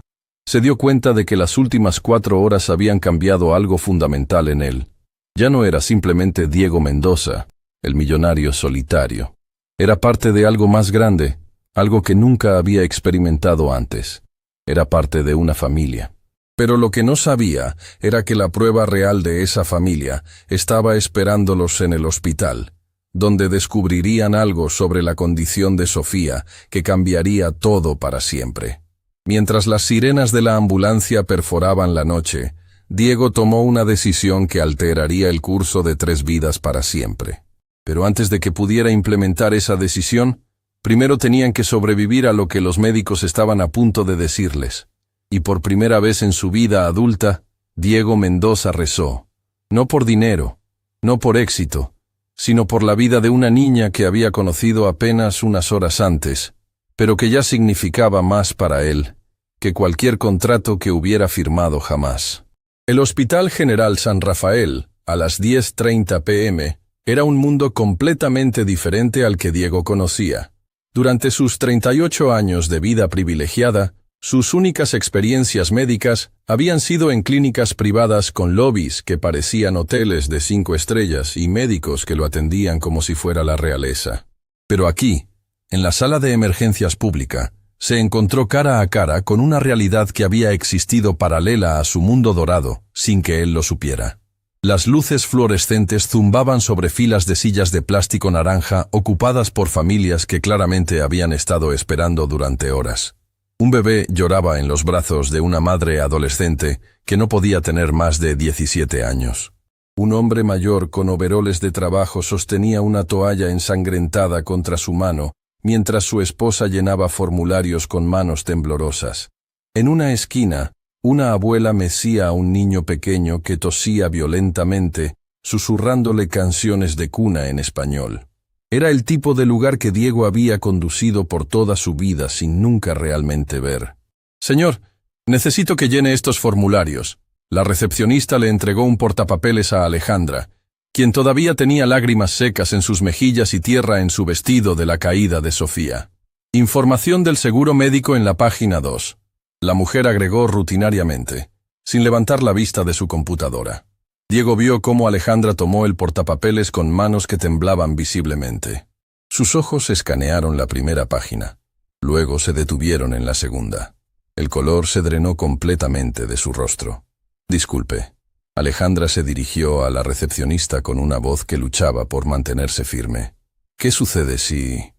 se dio cuenta de que las últimas 4 horas habían cambiado algo fundamental en él. Ya no era simplemente Diego Mendoza, el millonario solitario. Era parte de algo más grande, algo que nunca había experimentado antes. Era parte de una familia. Pero lo que no sabía era que la prueba real de esa familia estaba esperándolos en el hospital, donde descubrirían algo sobre la condición de Sofía que cambiaría todo para siempre. Mientras las sirenas de la ambulancia perforaban la noche, Diego tomó una decisión que alteraría el curso de 3 vidas para siempre. Pero antes de que pudiera implementar esa decisión, primero tenían que sobrevivir a lo que los médicos estaban a punto de decirles. Y por primera vez en su vida adulta, Diego Mendoza rezó. No por dinero, no por éxito, sino por la vida de una niña que había conocido apenas unas horas antes, pero que ya significaba más para él que cualquier contrato que hubiera firmado jamás. El Hospital General San Rafael, a las 10:30 p.m., era un mundo completamente diferente al que Diego conocía. Durante sus 38 años de vida privilegiada, sus únicas experiencias médicas habían sido en clínicas privadas con lobbies que parecían hoteles de 5 estrellas y médicos que lo atendían como si fuera la realeza. Pero aquí, en la sala de emergencias pública, se encontró cara a cara con una realidad que había existido paralela a su mundo dorado, sin que él lo supiera. Las luces fluorescentes zumbaban sobre filas de sillas de plástico naranja ocupadas por familias que claramente habían estado esperando durante horas. Un bebé lloraba en los brazos de una madre adolescente que no podía tener más de 17 años. Un hombre mayor con overoles de trabajo sostenía una toalla ensangrentada contra su mano, mientras su esposa llenaba formularios con manos temblorosas. En una esquina, Una abuela mecía a un niño pequeño que tosía violentamente, susurrándole canciones de cuna en español. Era el tipo de lugar que Diego había conducido por toda su vida sin nunca realmente ver. «Señor, necesito que llene estos formularios». La recepcionista le entregó un portapapeles a Alejandra, quien todavía tenía lágrimas secas en sus mejillas y tierra en su vestido de la caída de Sofía. Información del seguro médico en la página 2. La mujer agregó rutinariamente, sin levantar la vista de su computadora. Diego vio cómo Alejandra tomó el portapapeles con manos que temblaban visiblemente. Sus ojos escanearon la primera página. Luego se detuvieron en la segunda. El color se drenó completamente de su rostro. «Disculpe». Alejandra se dirigió a la recepcionista con una voz que luchaba por mantenerse firme. «¿Qué sucede si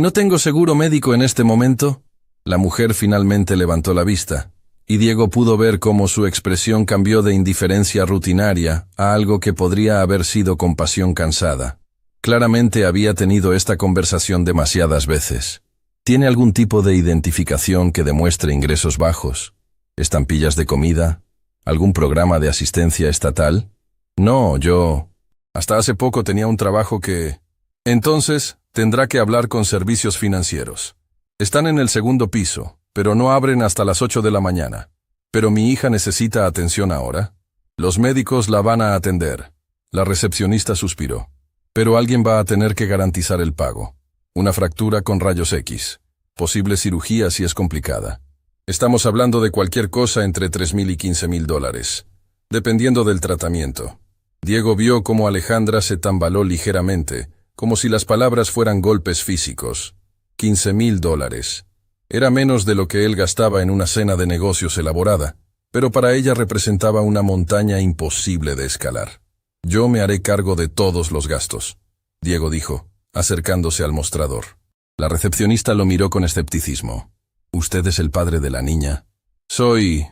no tengo seguro médico en este momento?» La mujer finalmente levantó la vista, y Diego pudo ver cómo su expresión cambió de indiferencia rutinaria a algo que podría haber sido compasión cansada. Claramente había tenido esta conversación demasiadas veces. ¿Tiene algún tipo de identificación que demuestre ingresos bajos? ¿Estampillas de comida? ¿Algún programa de asistencia estatal? No, yo... Hasta hace poco tenía un trabajo que... Entonces, tendrá que hablar con servicios financieros. Están en el segundo piso, pero no abren hasta las 8 de la mañana. ¿Pero mi hija necesita atención ahora? Los médicos la van a atender. La recepcionista suspiró. Pero alguien va a tener que garantizar el pago. Una fractura con rayos X. Posible cirugía si es complicada. Estamos hablando de cualquier cosa entre $3,000 y $15,000, dependiendo del tratamiento. Diego vio cómo Alejandra se tambaló ligeramente, como si las palabras fueran golpes físicos. $15,000. Era menos de lo que él gastaba en una cena de negocios elaborada, pero para ella representaba una montaña imposible de escalar. «Yo me haré cargo de todos los gastos», Diego dijo, acercándose al mostrador. La recepcionista lo miró con escepticismo. «¿Usted es el padre de la niña?» «Soy...»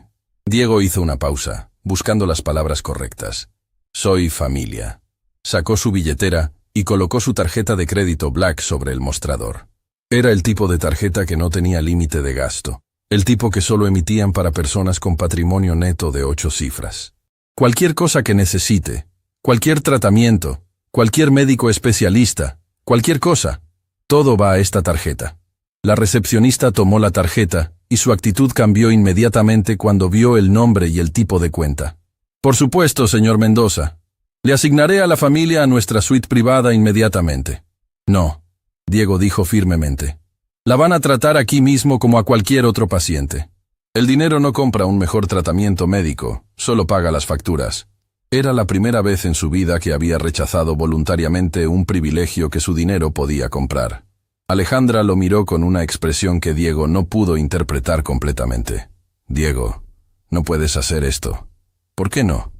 Diego hizo una pausa, buscando las palabras correctas. «Soy familia». Sacó su billetera y colocó su tarjeta de crédito Black sobre el mostrador. Era el tipo de tarjeta que no tenía límite de gasto, el tipo que solo emitían para personas con patrimonio neto de 8 cifras. Cualquier cosa que necesite, cualquier tratamiento, cualquier médico especialista, cualquier cosa, todo va a esta tarjeta. La recepcionista tomó la tarjeta y su actitud cambió inmediatamente cuando vio el nombre y el tipo de cuenta. «Por supuesto, señor Mendoza. Le asignaré a la familia a nuestra suite privada inmediatamente». «No», Diego dijo firmemente. «La van a tratar aquí mismo como a cualquier otro paciente. El dinero no compra un mejor tratamiento médico, solo paga las facturas». Era la primera vez en su vida que había rechazado voluntariamente un privilegio que su dinero podía comprar. Alejandra lo miró con una expresión que Diego no pudo interpretar completamente. «Diego, no puedes hacer esto». «¿Por qué no?»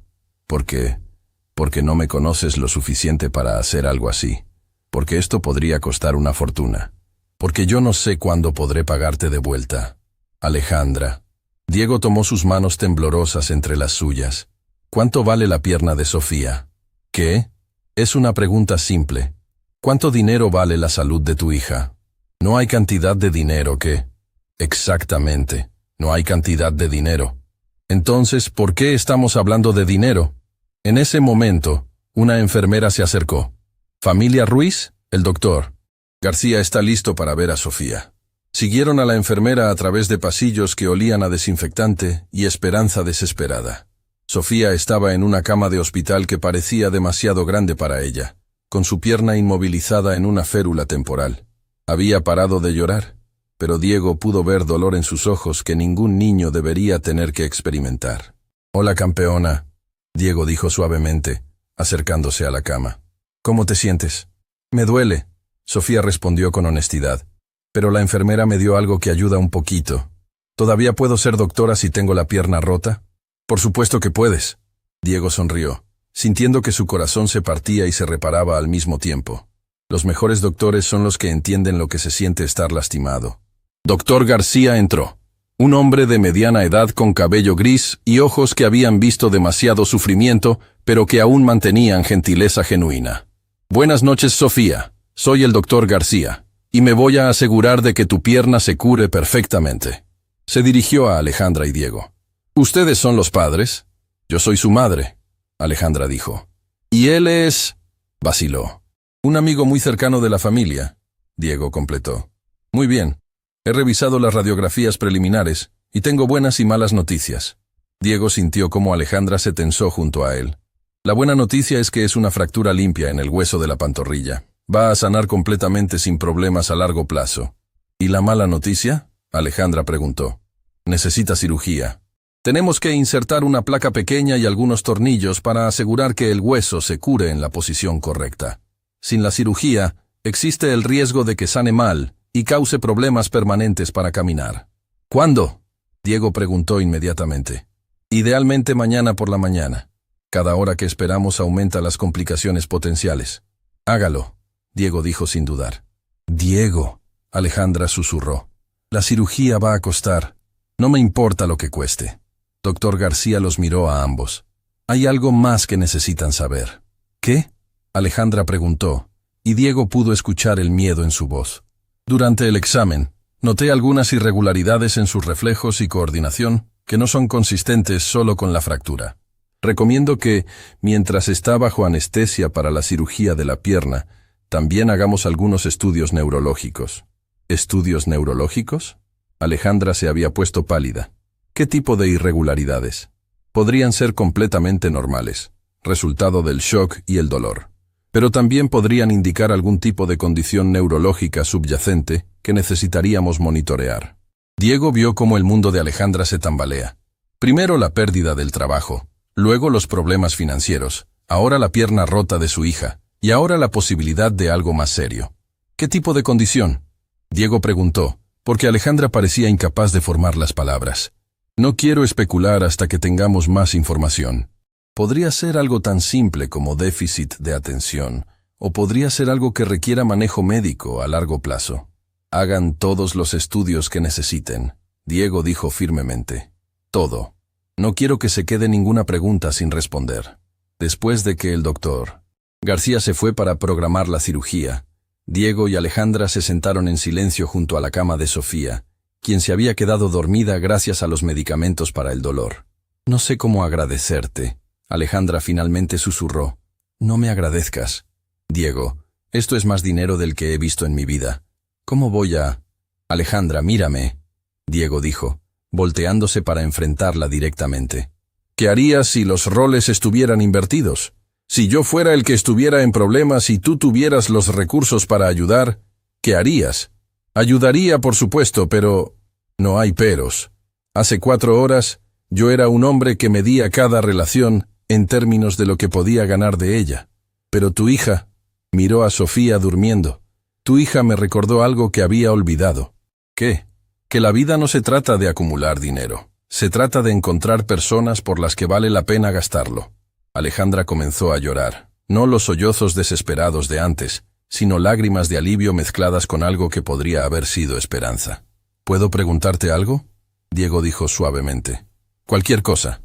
Porque no me conoces lo suficiente para hacer algo así. Porque esto podría costar una fortuna. Porque yo no sé cuándo podré pagarte de vuelta». «Alejandra». Diego tomó sus manos temblorosas entre las suyas. «¿Cuánto vale la pierna de Sofía?» «¿Qué?» Es una pregunta simple. ¿Cuánto dinero vale la salud de tu hija?» «No hay cantidad de dinero que...» «Exactamente, no hay cantidad de dinero». «Entonces, ¿por qué estamos hablando de dinero?» En ese momento, una enfermera se acercó. «¿Familia Ruiz?» «El doctor García está listo para ver a Sofía». Siguieron a la enfermera a través de pasillos que olían a desinfectante y esperanza desesperada. Sofía estaba en una cama de hospital que parecía demasiado grande para ella, con su pierna inmovilizada en una férula temporal. Había parado de llorar, pero Diego pudo ver dolor en sus ojos que ningún niño debería tener que experimentar. «Hola, campeona», Diego dijo suavemente, acercándose a la cama. «¿Cómo te sientes?» «Me duele», Sofía respondió con honestidad. «Pero la enfermera me dio algo que ayuda un poquito. ¿Todavía puedo ser doctora si tengo la pierna rota?» «Por supuesto que puedes». Diego sonrió, sintiendo que su corazón se partía y se reparaba al mismo tiempo. Los mejores doctores son los que entienden lo que se siente estar lastimado. Doctor García entró. Un hombre de mediana edad con cabello gris y ojos que habían visto demasiado sufrimiento, pero que aún mantenían gentileza genuina. «Buenas noches, Sofía. Soy el doctor García, y me voy a asegurar de que tu pierna se cure perfectamente». Se dirigió a Alejandra y Diego. Ustedes son los padres. Yo soy su madre, Alejandra dijo. Y él es... vaciló. Un amigo muy cercano de la familia, Diego completó. Muy bien. He revisado las radiografías preliminares y tengo buenas y malas noticias. Diego sintió cómo Alejandra se tensó junto a él. La buena noticia es que es una fractura limpia en el hueso de la pantorrilla. Va a sanar completamente sin problemas a largo plazo. ¿Y la mala noticia? Alejandra preguntó. Necesita cirugía. Tenemos que insertar una placa pequeña y algunos tornillos para asegurar que el hueso se cure en la posición correcta. Sin la cirugía, existe el riesgo de que sane mal y cause problemas permanentes para caminar. ¿Cuándo? Diego preguntó inmediatamente. Idealmente mañana por la mañana. Cada hora que esperamos aumenta las complicaciones potenciales. Hágalo, Diego dijo sin dudar. Diego, Alejandra susurró. La cirugía va a costar. No me importa lo que cueste. Doctor García los miró a ambos. Hay algo más que necesitan saber. ¿Qué? Alejandra preguntó, y Diego pudo escuchar el miedo en su voz. Durante el examen, noté algunas irregularidades en sus reflejos y coordinación que no son consistentes solo con la fractura. Recomiendo que, mientras está bajo anestesia para la cirugía de la pierna, también hagamos algunos estudios neurológicos. ¿Estudios neurológicos? Alejandra se había puesto pálida. ¿Qué tipo de irregularidades? Podrían ser completamente normales, resultado del shock y el dolor. Pero también podrían indicar algún tipo de condición neurológica subyacente que necesitaríamos monitorear. Diego vio cómo el mundo de Alejandra se tambalea. Primero la pérdida del trabajo, luego los problemas financieros, ahora la pierna rota de su hija, y ahora la posibilidad de algo más serio. ¿Qué tipo de condición? Diego preguntó, porque Alejandra parecía incapaz de formar las palabras. No quiero especular hasta que tengamos más información. Podría ser algo tan simple como déficit de atención, o podría ser algo que requiera manejo médico a largo plazo. Hagan todos los estudios que necesiten, Diego dijo firmemente. Todo. No quiero que se quede ninguna pregunta sin responder. Después de que el doctor García se fue para programar la cirugía, Diego y Alejandra se sentaron en silencio junto a la cama de Sofía, quien se había quedado dormida gracias a los medicamentos para el dolor. No sé cómo agradecerte, Alejandra finalmente susurró. No me agradezcas. Diego, esto es más dinero del que he visto en mi vida. ¿Cómo voy a...? Alejandra, mírame, Diego dijo, volteándose para enfrentarla directamente. ¿Qué harías si los roles estuvieran invertidos? Si yo fuera el que estuviera en problemas y tú tuvieras los recursos para ayudar, ¿qué harías? Ayudaría, por supuesto, pero... no hay peros. Hace 4 horas, yo era un hombre que medía cada relación en términos de lo que podía ganar de ella. Pero tu hija... miró a Sofía durmiendo. Tu hija me recordó algo que había olvidado. ¿Qué? Que la vida no se trata de acumular dinero. Se trata de encontrar personas por las que vale la pena gastarlo. Alejandra comenzó a llorar. No los sollozos desesperados de antes, sino lágrimas de alivio mezcladas con algo que podría haber sido esperanza. ¿Puedo preguntarte algo? Diego dijo suavemente. Cualquier cosa.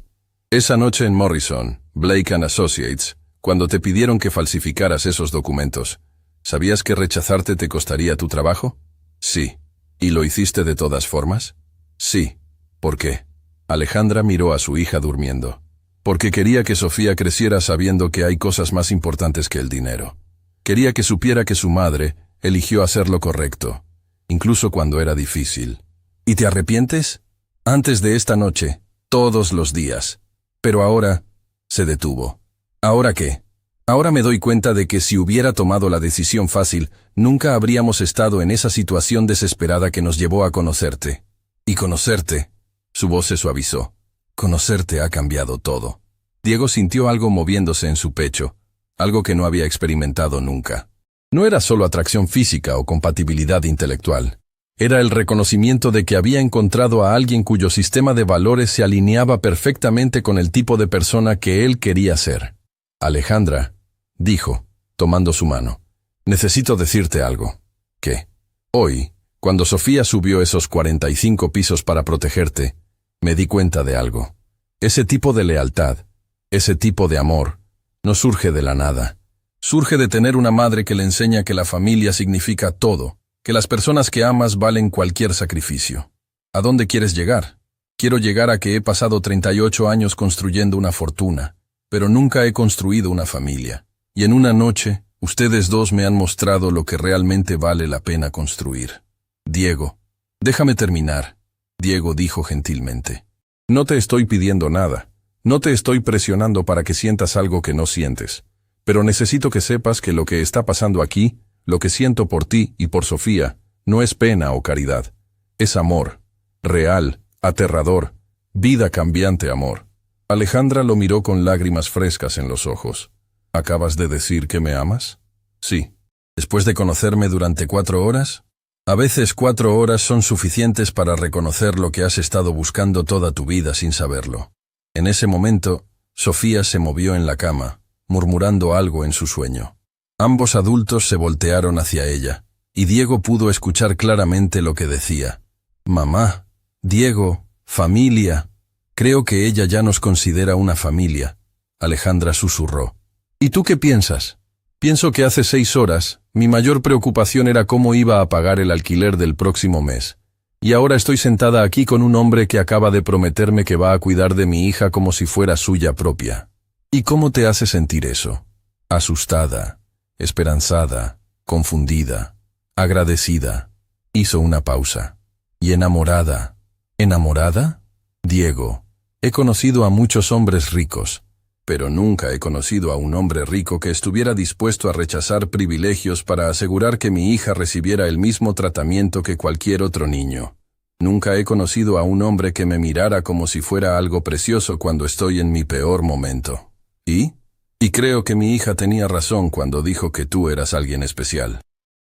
Esa noche en Morrison, Blake & Associates, cuando te pidieron que falsificaras esos documentos, ¿sabías que rechazarte te costaría tu trabajo? Sí. ¿Y lo hiciste de todas formas? Sí. ¿Por qué? Alejandra miró a su hija durmiendo. Porque quería que Sofía creciera sabiendo que hay cosas más importantes que el dinero. Quería que supiera que su madre eligió hacer lo correcto, incluso cuando era difícil. ¿Y te arrepientes? Antes de esta noche, todos los días. Pero ahora, se detuvo. ¿Ahora qué? Ahora me doy cuenta de que si hubiera tomado la decisión fácil, nunca habríamos estado en esa situación desesperada que nos llevó a conocerte. Y conocerte, su voz se suavizó. Conocerte ha cambiado todo. Diego sintió algo moviéndose en su pecho, algo que no había experimentado nunca. No era solo atracción física o compatibilidad intelectual. Era el reconocimiento de que había encontrado a alguien cuyo sistema de valores se alineaba perfectamente con el tipo de persona que él quería ser. Alejandra, dijo, tomando su mano, necesito decirte algo. ¿Qué? Hoy, cuando Sofía subió esos 45 pisos para protegerte, me di cuenta de algo. Ese tipo de lealtad, ese tipo de amor, no surge de la nada. Surge de tener una madre que le enseña que la familia significa todo, que las personas que amas valen cualquier sacrificio. ¿A dónde quieres llegar? Quiero llegar a que he pasado 38 años construyendo una fortuna, pero nunca he construido una familia. Y en una noche, ustedes dos me han mostrado lo que realmente vale la pena construir. Diego, déjame terminar, Diego dijo gentilmente. No te estoy pidiendo nada. No te estoy presionando para que sientas algo que no sientes. Pero necesito que sepas que lo que está pasando aquí, lo que siento por ti y por Sofía, no es pena o caridad. Es amor. Real, aterrador, vida cambiante amor. Alejandra lo miró con lágrimas frescas en los ojos. ¿Acabas de decir que me amas? Sí. ¿Después de conocerme durante 4 horas? A veces 4 horas son suficientes para reconocer lo que has estado buscando toda tu vida sin saberlo. En ese momento, Sofía se movió en la cama, murmurando algo en su sueño. Ambos adultos se voltearon hacia ella, y Diego pudo escuchar claramente lo que decía. Mamá, Diego, familia. Creo que ella ya nos considera una familia. Alejandra susurró. ¿Y tú qué piensas? Pienso que hace 6 horas, mi mayor preocupación era cómo iba a pagar el alquiler del próximo mes. Y ahora estoy sentada aquí con un hombre que acaba de prometerme que va a cuidar de mi hija como si fuera suya propia. ¿Y cómo te hace sentir eso? Asustada, esperanzada, confundida, agradecida. Hizo una pausa. ¿Y enamorada? ¿Enamorada? Diego, he conocido a muchos hombres ricos, pero nunca he conocido a un hombre rico que estuviera dispuesto a rechazar privilegios para asegurar que mi hija recibiera el mismo tratamiento que cualquier otro niño. Nunca he conocido a un hombre que me mirara como si fuera algo precioso cuando estoy en mi peor momento. ¿Y? Y creo que mi hija tenía razón cuando dijo que tú eras alguien especial.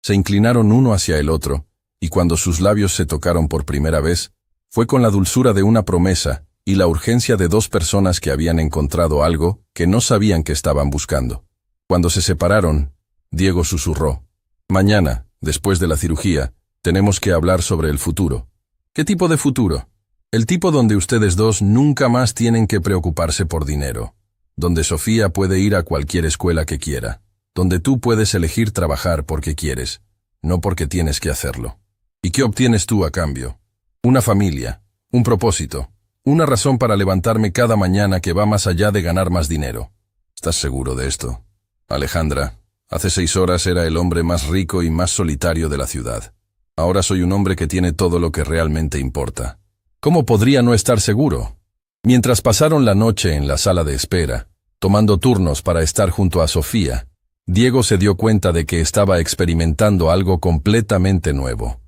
Se inclinaron uno hacia el otro, y cuando sus labios se tocaron por primera vez, fue con la dulzura de una promesa y la urgencia de 2 personas que habían encontrado algo que no sabían que estaban buscando. Cuando se separaron, Diego susurró. Mañana, después de la cirugía, tenemos que hablar sobre el futuro. ¿Qué tipo de futuro? El tipo donde ustedes dos nunca más tienen que preocuparse por dinero. Donde Sofía puede ir a cualquier escuela que quiera. Donde tú puedes elegir trabajar porque quieres, no porque tienes que hacerlo. ¿Y qué obtienes tú a cambio? Una familia, un propósito. Una razón para levantarme cada mañana que va más allá de ganar más dinero. ¿Estás seguro de esto? Alejandra, hace 6 horas era el hombre más rico y más solitario de la ciudad. Ahora soy un hombre que tiene todo lo que realmente importa. ¿Cómo podría no estar seguro? Mientras pasaron la noche en la sala de espera, tomando turnos para estar junto a Sofía, Diego se dio cuenta de que estaba experimentando algo completamente nuevo.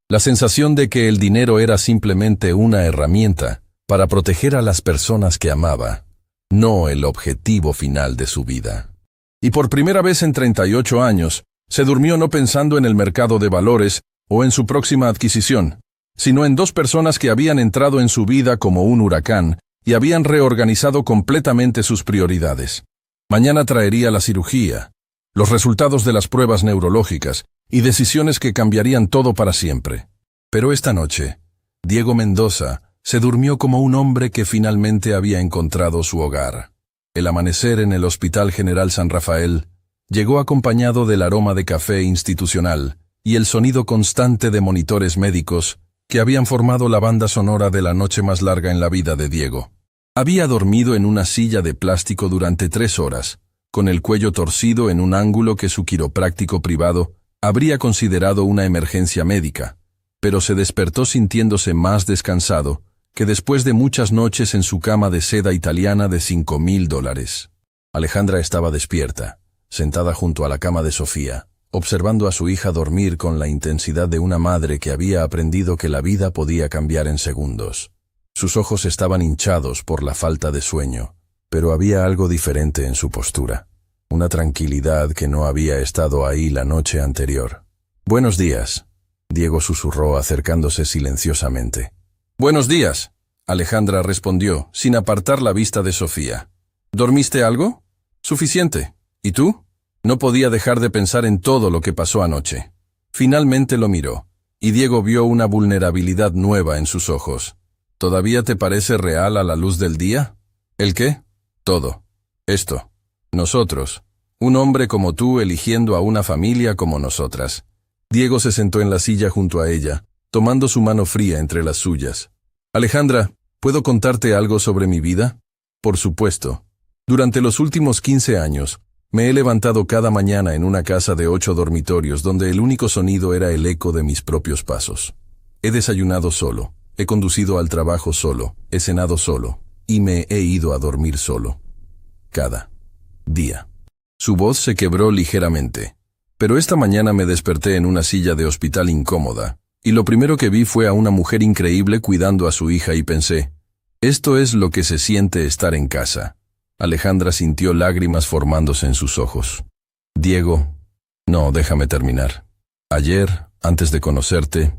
La sensación de que el dinero era simplemente una herramienta para proteger a las personas que amaba, no el objetivo final de su vida. Y por primera vez en 38 años, se durmió no pensando en el mercado de valores o en su próxima adquisición, sino en 2 personas que habían entrado en su vida como un huracán y habían reorganizado completamente sus prioridades. Mañana traería la cirugía, los resultados de las pruebas neurológicas y decisiones que cambiarían todo para siempre. Pero esta noche, Diego Mendoza se durmió como un hombre que finalmente había encontrado su hogar. El amanecer en el Hospital General San Rafael llegó acompañado del aroma de café institucional y el sonido constante de monitores médicos que habían formado la banda sonora de la noche más larga en la vida de Diego. Había dormido en una silla de plástico durante 3 horas, con el cuello torcido en un ángulo que su quiropráctico privado habría considerado una emergencia médica, pero se despertó sintiéndose más descansado que después de muchas noches en su cama de seda italiana de $5,000. Alejandra estaba despierta, sentada junto a la cama de Sofía, observando a su hija dormir con la intensidad de una madre que había aprendido que la vida podía cambiar en segundos. Sus ojos estaban hinchados por la falta de sueño, pero había algo diferente en su postura, una tranquilidad que no había estado ahí la noche anterior. «Buenos días», Diego susurró acercándose silenciosamente. «Buenos días», Alejandra respondió, sin apartar la vista de Sofía. «¿Dormiste algo?» «Suficiente. ¿Y tú?» No podía dejar de pensar en todo lo que pasó anoche. Finalmente lo miró, y Diego vio una vulnerabilidad nueva en sus ojos. ¿Todavía te parece real a la luz del día? ¿El qué? Todo. Esto. Nosotros. Un hombre como tú eligiendo a una familia como nosotras. Diego se sentó en la silla junto a ella, tomando su mano fría entre las suyas. Alejandra, ¿Puedo contarte algo sobre mi vida? Por supuesto. Durante los últimos 15 años, me he levantado cada mañana en una casa de 8 dormitorios donde el único sonido era el eco de mis propios pasos. He desayunado solo, he conducido al trabajo solo, he cenado solo, y me he ido a dormir solo. Cada día. Su voz se quebró ligeramente. Pero esta mañana me desperté en una silla de hospital incómoda, y lo primero que vi fue a una mujer increíble cuidando a su hija y pensé, esto es lo que se siente estar en casa. Alejandra sintió lágrimas formándose en sus ojos. Diego, no, déjame terminar. Ayer, antes de conocerte,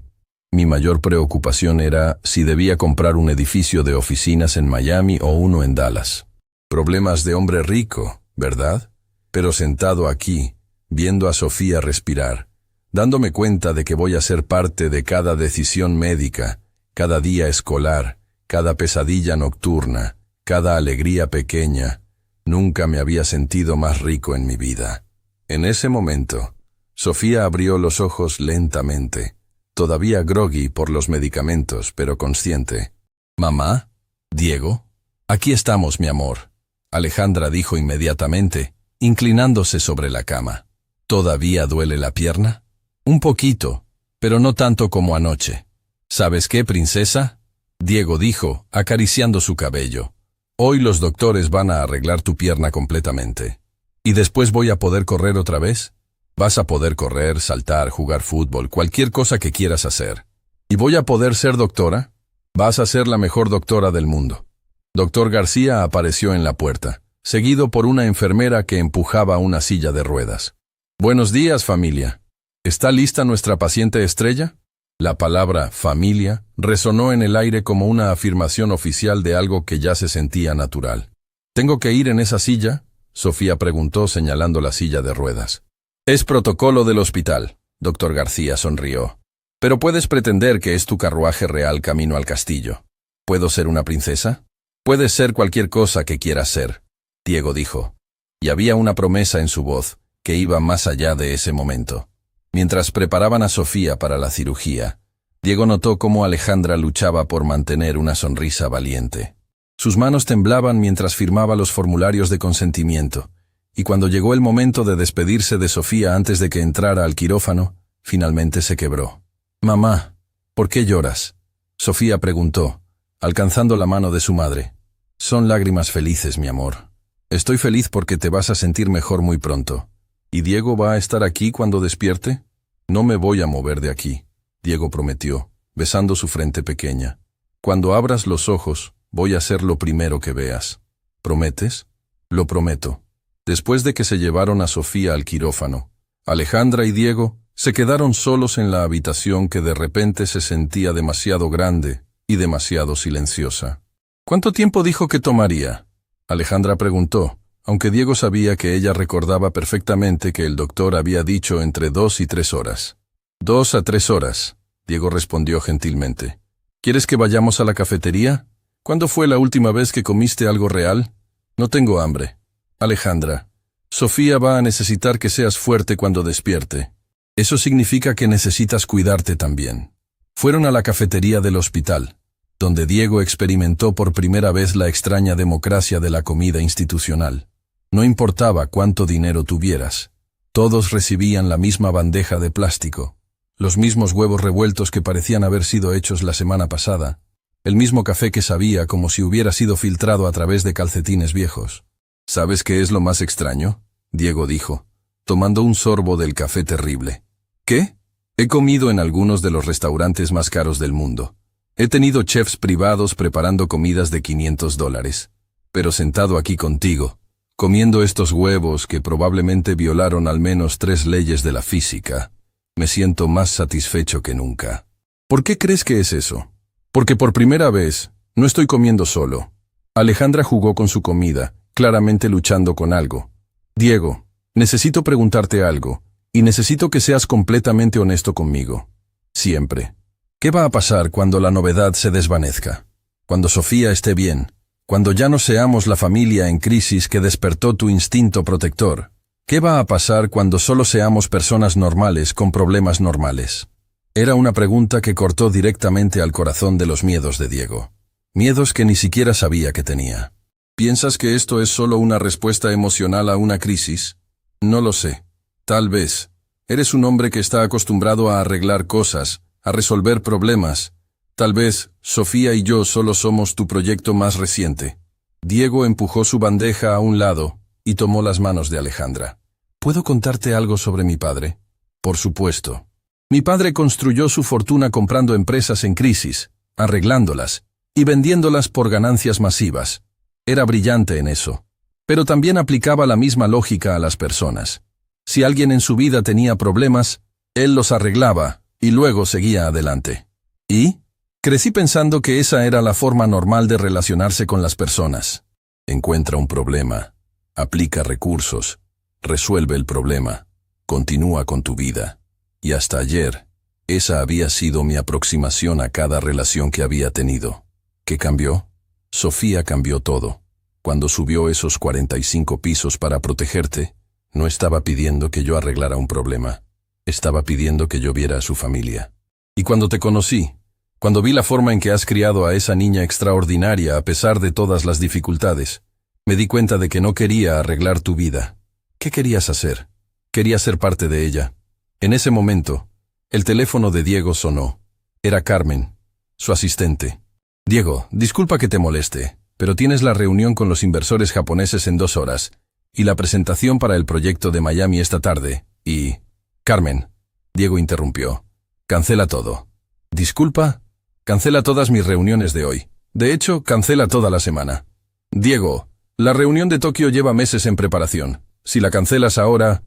mi mayor preocupación era si debía comprar un edificio de oficinas en Miami o uno en Dallas. Problemas de hombre rico, ¿verdad? Pero sentado aquí, viendo a Sofía respirar, dándome cuenta de que voy a ser parte de cada decisión médica, cada día escolar, cada pesadilla nocturna, cada alegría pequeña, nunca me había sentido más rico en mi vida. En ese momento, Sofía abrió los ojos lentamente, todavía groggy por los medicamentos, pero consciente. «¿Mamá? ¿Diego? Aquí estamos, mi amor», Alejandra dijo inmediatamente, inclinándose sobre la cama. «¿Todavía duele la pierna?» «Un poquito, pero no tanto como anoche». «¿Sabes qué, princesa?», Diego dijo, acariciando su cabello. «Hoy los doctores van a arreglar tu pierna completamente. ¿Y después voy a poder correr otra vez? Vas a poder correr, saltar, jugar fútbol, cualquier cosa que quieras hacer. ¿Y voy a poder ser doctora? Vas a ser la mejor doctora del mundo». Doctor García apareció en la puerta, seguido por una enfermera que empujaba una silla de ruedas. «Buenos días, familia. ¿Está lista nuestra paciente estrella?» La palabra «familia» resonó en el aire como una afirmación oficial de algo que ya se sentía natural. «¿Tengo que ir en esa silla?», Sofía preguntó señalando la silla de ruedas. «Es protocolo del hospital», doctor García sonrió. «Pero puedes pretender que es tu carruaje real camino al castillo. ¿Puedo ser una princesa?» «Puedes ser cualquier cosa que quieras ser», Diego dijo. Y había una promesa en su voz que iba más allá de ese momento. Mientras preparaban a Sofía para la cirugía, Diego notó cómo Alejandra luchaba por mantener una sonrisa valiente. Sus manos temblaban mientras firmaba los formularios de consentimiento, y cuando llegó el momento de despedirse de Sofía antes de que entrara al quirófano, finalmente se quebró. «Mamá, ¿por qué lloras?», Sofía preguntó, alcanzando la mano de su madre. «Son lágrimas felices, mi amor. Estoy feliz porque te vas a sentir mejor muy pronto. ¿Y Diego va a estar aquí cuando despierte?» «No me voy a mover de aquí», Diego prometió, besando su frente pequeña. «Cuando abras los ojos, voy a ser lo primero que veas. ¿Prometes?» «Lo prometo». Después de que se llevaron a Sofía al quirófano, Alejandra y Diego se quedaron solos en la habitación que de repente se sentía demasiado grande y demasiado silenciosa. «¿Cuánto tiempo dijo que tomaría?», Alejandra preguntó, aunque Diego sabía que ella recordaba perfectamente que el doctor había dicho entre 2 y 3 horas. 2 a 3 horas, Diego respondió gentilmente. «¿Quieres que vayamos a la cafetería? ¿Cuándo fue la última vez que comiste algo real? No tengo hambre». «Alejandra, Sofía va a necesitar que seas fuerte cuando despierte. Eso significa que necesitas cuidarte también». Fueron a la cafetería del hospital, donde Diego experimentó por primera vez la extraña democracia de la comida institucional. No importaba cuánto dinero tuvieras, todos recibían la misma bandeja de plástico, los mismos huevos revueltos que parecían haber sido hechos la semana pasada, el mismo café que sabía como si hubiera sido filtrado a través de calcetines viejos. «¿Sabes qué es lo más extraño?», Diego dijo, tomando un sorbo del café terrible. «¿Qué? He comido en algunos de los restaurantes más caros del mundo. He tenido chefs privados preparando comidas de $500. Pero sentado aquí contigo, comiendo estos huevos que probablemente violaron al menos 3 leyes de la física, me siento más satisfecho que nunca». «¿Por qué crees que es eso?». «Porque por primera vez no estoy comiendo solo». Alejandra jugó con su comida, claramente luchando con algo. «Diego, necesito preguntarte algo, y necesito que seas completamente honesto conmigo. Siempre. ¿Qué va a pasar cuando la novedad se desvanezca? Cuando Sofía esté bien, cuando ya no seamos la familia en crisis que despertó tu instinto protector. ¿Qué va a pasar cuando solo seamos personas normales con problemas normales?». Era una pregunta que cortó directamente al corazón de los miedos de Diego. Miedos que ni siquiera sabía que tenía. ¿Piensas que esto es solo una respuesta emocional a una crisis? No lo sé. Tal vez. Eres un hombre que está acostumbrado a arreglar cosas, a resolver problemas. Tal vez, Sofía y yo solo somos tu proyecto más reciente. Diego empujó su bandeja a un lado y tomó las manos de Alejandra. ¿Puedo contarte algo sobre mi padre? Por supuesto. Mi padre construyó su fortuna comprando empresas en crisis, arreglándolas y vendiéndolas por ganancias masivas. Era brillante en eso. Pero también aplicaba la misma lógica a las personas. Si alguien en su vida tenía problemas, él los arreglaba y luego seguía adelante. ¿Y? Crecí pensando que esa era la forma normal de relacionarse con las personas. Encuentra un problema, aplica recursos, resuelve el problema, continúa con tu vida. Y hasta ayer, esa había sido mi aproximación a cada relación que había tenido. ¿Qué cambió? Sofía cambió todo. Cuando subió esos 45 pisos para protegerte, no estaba pidiendo que yo arreglara un problema. Estaba pidiendo que yo viera a su familia. Y cuando te conocí, cuando vi la forma en que has criado a esa niña extraordinaria a pesar de todas las dificultades, me di cuenta de que no quería arreglar tu vida. ¿Qué querías hacer? Quería ser parte de ella. En ese momento, el teléfono de Diego sonó. Era Carmen, su asistente. Diego, disculpa que te moleste, pero tienes la reunión con los inversores japoneses en 2 horas y la presentación para el proyecto de Miami esta tarde, y... Carmen, Diego interrumpió. Cancela todo. Disculpa, cancela todas mis reuniones de hoy. De hecho, cancela toda la semana. Diego, la reunión de Tokio lleva meses en preparación. Si la cancelas ahora,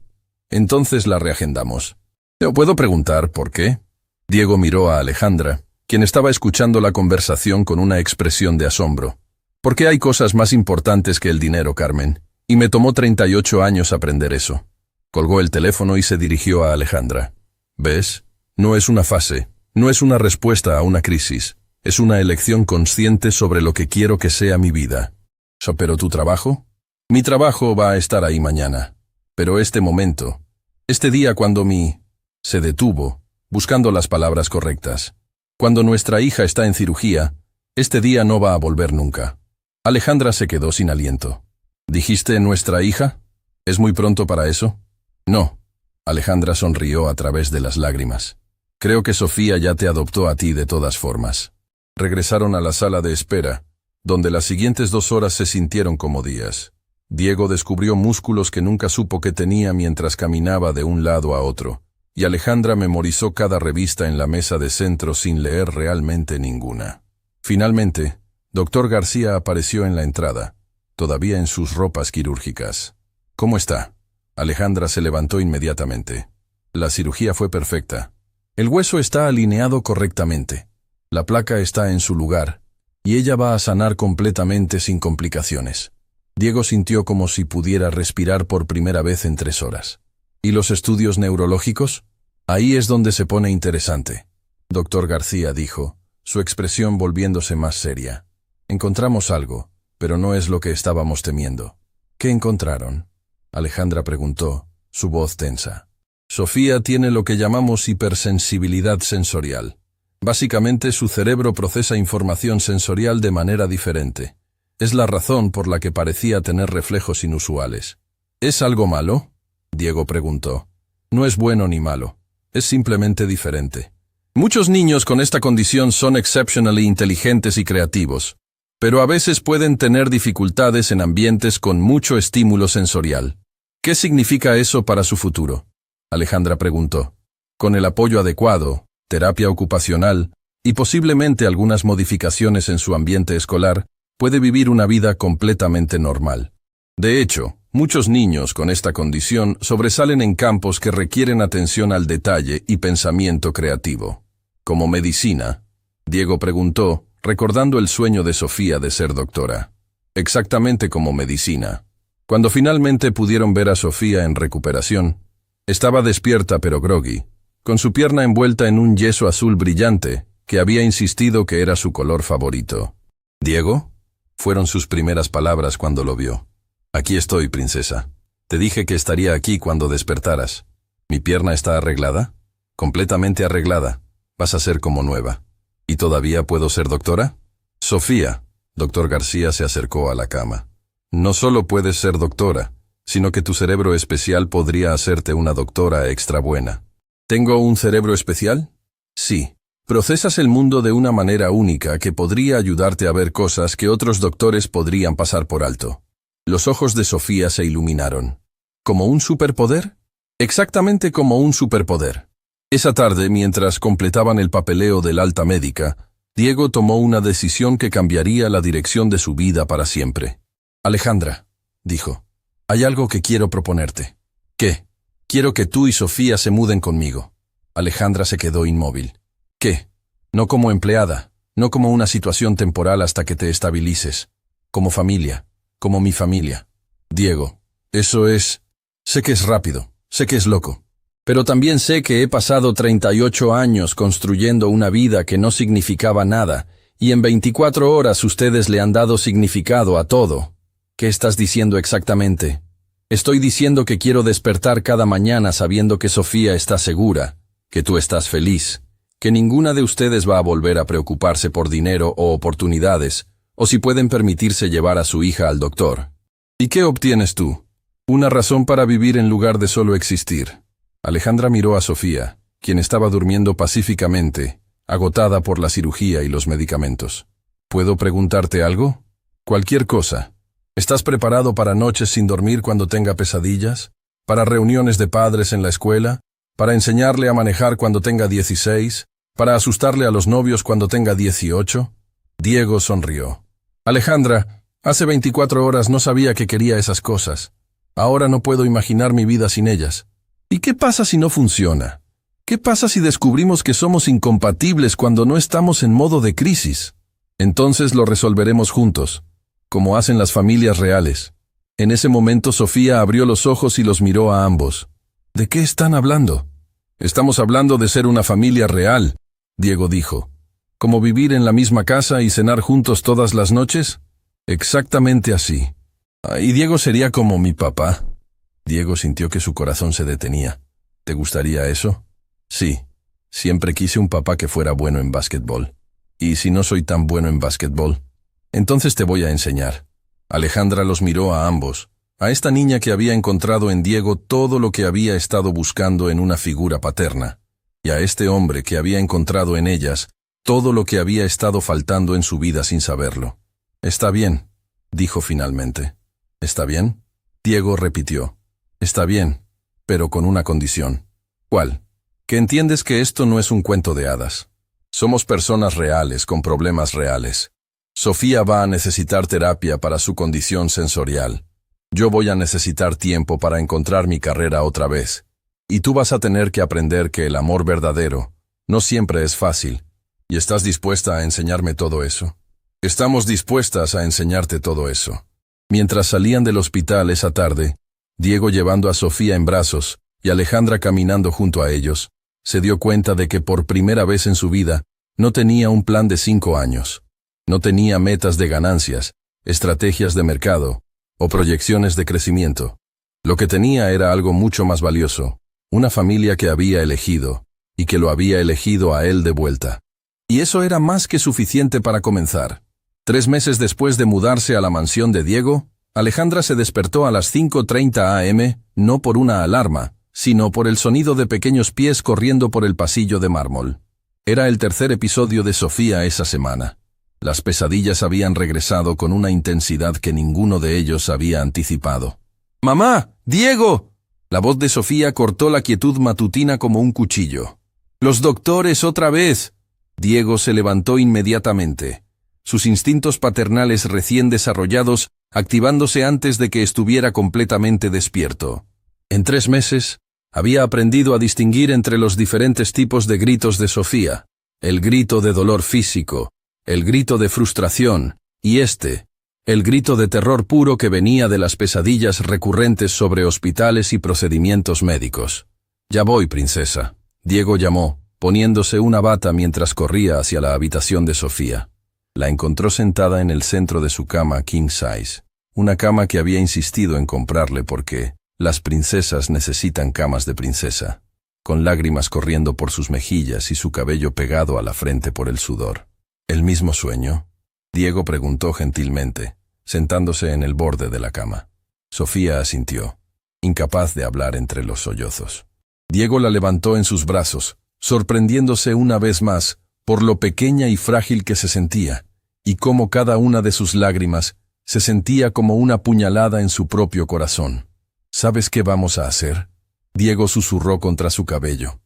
entonces la reagendamos. ¿Te puedo preguntar por qué? Diego miró a Alejandra, quien estaba escuchando la conversación con una expresión de asombro. ¿Por qué hay cosas más importantes que el dinero, Carmen? Y me tomó 38 años aprender eso. Colgó el teléfono y se dirigió a Alejandra. ¿Ves? No es una fase, no es una respuesta a una crisis. Es una elección consciente sobre lo que quiero que sea mi vida. ¿Pero tu trabajo? Mi trabajo va a estar ahí mañana. Pero este momento, este día cuando se detuvo, buscando las palabras correctas. Cuando nuestra hija está en cirugía, este día no va a volver nunca. Alejandra se quedó sin aliento. ¿Dijiste nuestra hija? ¿Es muy pronto para eso? No. Alejandra sonrió a través de las lágrimas. Creo que Sofía ya te adoptó a ti de todas formas. Regresaron a la sala de espera, donde las siguientes 2 horas se sintieron como días. Diego descubrió músculos que nunca supo que tenía mientras caminaba de un lado a otro, y Alejandra memorizó cada revista en la mesa de centro sin leer realmente ninguna. Finalmente, Dr. García apareció en la entrada, todavía en sus ropas quirúrgicas. ¿Cómo está? Alejandra se levantó inmediatamente. La cirugía fue perfecta. El hueso está alineado correctamente. La placa está en su lugar, y ella va a sanar completamente sin complicaciones. Diego sintió como si pudiera respirar por primera vez en 3 horas. ¿Y los estudios neurológicos? Ahí es donde se pone interesante. Dr. García dijo, su expresión volviéndose más seria. Encontramos algo, pero no es lo que estábamos temiendo. ¿Qué encontraron? Alejandra preguntó, su voz tensa. Sofía tiene lo que llamamos hipersensibilidad sensorial. Básicamente su cerebro procesa información sensorial de manera diferente. Es la razón por la que parecía tener reflejos inusuales. ¿Es algo malo? Diego preguntó. No es bueno ni malo. Es simplemente diferente. Muchos niños con esta condición son exceptionally inteligentes y creativos, pero a veces pueden tener dificultades en ambientes con mucho estímulo sensorial. ¿Qué significa eso para su futuro? Alejandra preguntó. Con el apoyo adecuado, terapia ocupacional y posiblemente algunas modificaciones en su ambiente escolar, puede vivir una vida completamente normal. De hecho, muchos niños con esta condición sobresalen en campos que requieren atención al detalle y pensamiento creativo. ¿Como medicina? Diego preguntó, recordando el sueño de Sofía de ser doctora. Exactamente como medicina. Cuando finalmente pudieron ver a Sofía en recuperación, estaba despierta pero groggy, con su pierna envuelta en un yeso azul brillante, que había insistido que era su color favorito. ¿Diego? Fueron sus primeras palabras cuando lo vio. Aquí estoy, princesa. Te dije que estaría aquí cuando despertaras. ¿Mi pierna está arreglada? Completamente arreglada. Vas a ser como nueva. ¿Y todavía puedo ser doctora? Sofía, doctor García se acercó a la cama. No solo puedes ser doctora, sino que tu cerebro especial podría hacerte una doctora extra buena. ¿Tengo un cerebro especial? Sí. Procesas el mundo de una manera única que podría ayudarte a ver cosas que otros doctores podrían pasar por alto. Los ojos de Sofía se iluminaron. ¿Como un superpoder? Exactamente como un superpoder. Esa tarde, mientras completaban el papeleo del alta médica, Diego tomó una decisión que cambiaría la dirección de su vida para siempre. Alejandra, dijo, hay algo que quiero proponerte. ¿Qué? Quiero que tú y Sofía se muden conmigo. Alejandra se quedó inmóvil. ¿Qué? No como empleada, no como una situación temporal hasta que te estabilices. Como familia, como mi familia. Diego, eso es... Sé que es rápido, sé que es loco. Pero también sé que he pasado 38 años construyendo una vida que no significaba nada, y en 24 horas ustedes le han dado significado a todo. ¿Qué estás diciendo exactamente? Estoy diciendo que quiero despertar cada mañana sabiendo que Sofía está segura, que tú estás feliz, que ninguna de ustedes va a volver a preocuparse por dinero o oportunidades, o si pueden permitirse llevar a su hija al doctor. ¿Y qué obtienes tú? Una razón para vivir en lugar de solo existir. Alejandra miró a Sofía, quien estaba durmiendo pacíficamente, agotada por la cirugía y los medicamentos. ¿Puedo preguntarte algo? Cualquier cosa. ¿Estás preparado para noches sin dormir cuando tenga pesadillas? ¿Para reuniones de padres en la escuela? ¿Para enseñarle a manejar cuando tenga 16? ¿Para asustarle a los novios cuando tenga 18? Diego sonrió. Alejandra, hace 24 horas no sabía que quería esas cosas. Ahora no puedo imaginar mi vida sin ellas. ¿Y qué pasa si no funciona? ¿Qué pasa si descubrimos que somos incompatibles cuando no estamos en modo de crisis? Entonces lo resolveremos juntos, como hacen las familias reales. En ese momento Sofía abrió los ojos y los miró a ambos. ¿De qué están hablando? Estamos hablando de ser una familia real, Diego dijo. ¿Como vivir en la misma casa y cenar juntos todas las noches? Exactamente así. ¿Y Diego sería como mi papá? Diego sintió que su corazón se detenía. ¿Te gustaría eso? Sí. Siempre quise un papá que fuera bueno en básquetbol. ¿Y si no soy tan bueno en básquetbol? Entonces te voy a enseñar. Alejandra los miró a ambos, a esta niña que había encontrado en Diego todo lo que había estado buscando en una figura paterna, y a este hombre que había encontrado en ellas todo lo que había estado faltando en su vida sin saberlo. Está bien, dijo finalmente. ¿Está bien? Diego repitió. Está bien, pero con una condición. ¿Cuál? Que entiendes que esto no es un cuento de hadas. Somos personas reales con problemas reales. Sofía va a necesitar terapia para su condición sensorial. Yo voy a necesitar tiempo para encontrar mi carrera otra vez. Y tú vas a tener que aprender que el amor verdadero no siempre es fácil. ¿Y estás dispuesta a enseñarme todo eso? Estamos dispuestas a enseñarte todo eso. Mientras salían del hospital esa tarde, Diego llevando a Sofía en brazos y Alejandra caminando junto a ellos, se dio cuenta de que por primera vez en su vida no tenía un plan de 5 años. No tenía metas de ganancias, estrategias de mercado o proyecciones de crecimiento. Lo que tenía era algo mucho más valioso, una familia que había elegido y que lo había elegido a él de vuelta. Y eso era más que suficiente para comenzar. 3 meses después de mudarse a la mansión de Diego, Alejandra se despertó a las 5:30 am, no por una alarma, sino por el sonido de pequeños pies corriendo por el pasillo de mármol. Era el tercer episodio de Sofía esa semana. Las pesadillas habían regresado con una intensidad que ninguno de ellos había anticipado. ¡Mamá! ¡Diego! La voz de Sofía cortó la quietud matutina como un cuchillo. ¡Los doctores otra vez! Diego se levantó inmediatamente, sus instintos paternales recién desarrollados activándose antes de que estuviera completamente despierto. En 3 meses, había aprendido a distinguir entre los diferentes tipos de gritos de Sofía, el grito de dolor físico, el grito de frustración, y el grito de terror puro que venía de las pesadillas recurrentes sobre hospitales y procedimientos médicos. «Ya voy, princesa», Diego llamó, poniéndose una bata mientras corría hacia la habitación de Sofía. La encontró sentada en el centro de su cama king size, una cama que había insistido en comprarle porque las princesas necesitan camas de princesa, con lágrimas corriendo por sus mejillas y su cabello pegado a la frente por el sudor. ¿El mismo sueño?, Diego preguntó gentilmente, sentándose en el borde de la cama. Sofía asintió, incapaz de hablar entre los sollozos. Diego la levantó en sus brazos, sorprendiéndose una vez más por lo pequeña y frágil que se sentía, y cómo cada una de sus lágrimas se sentía como una puñalada en su propio corazón. ¿Sabes qué vamos a hacer? Diego susurró contra su cabello.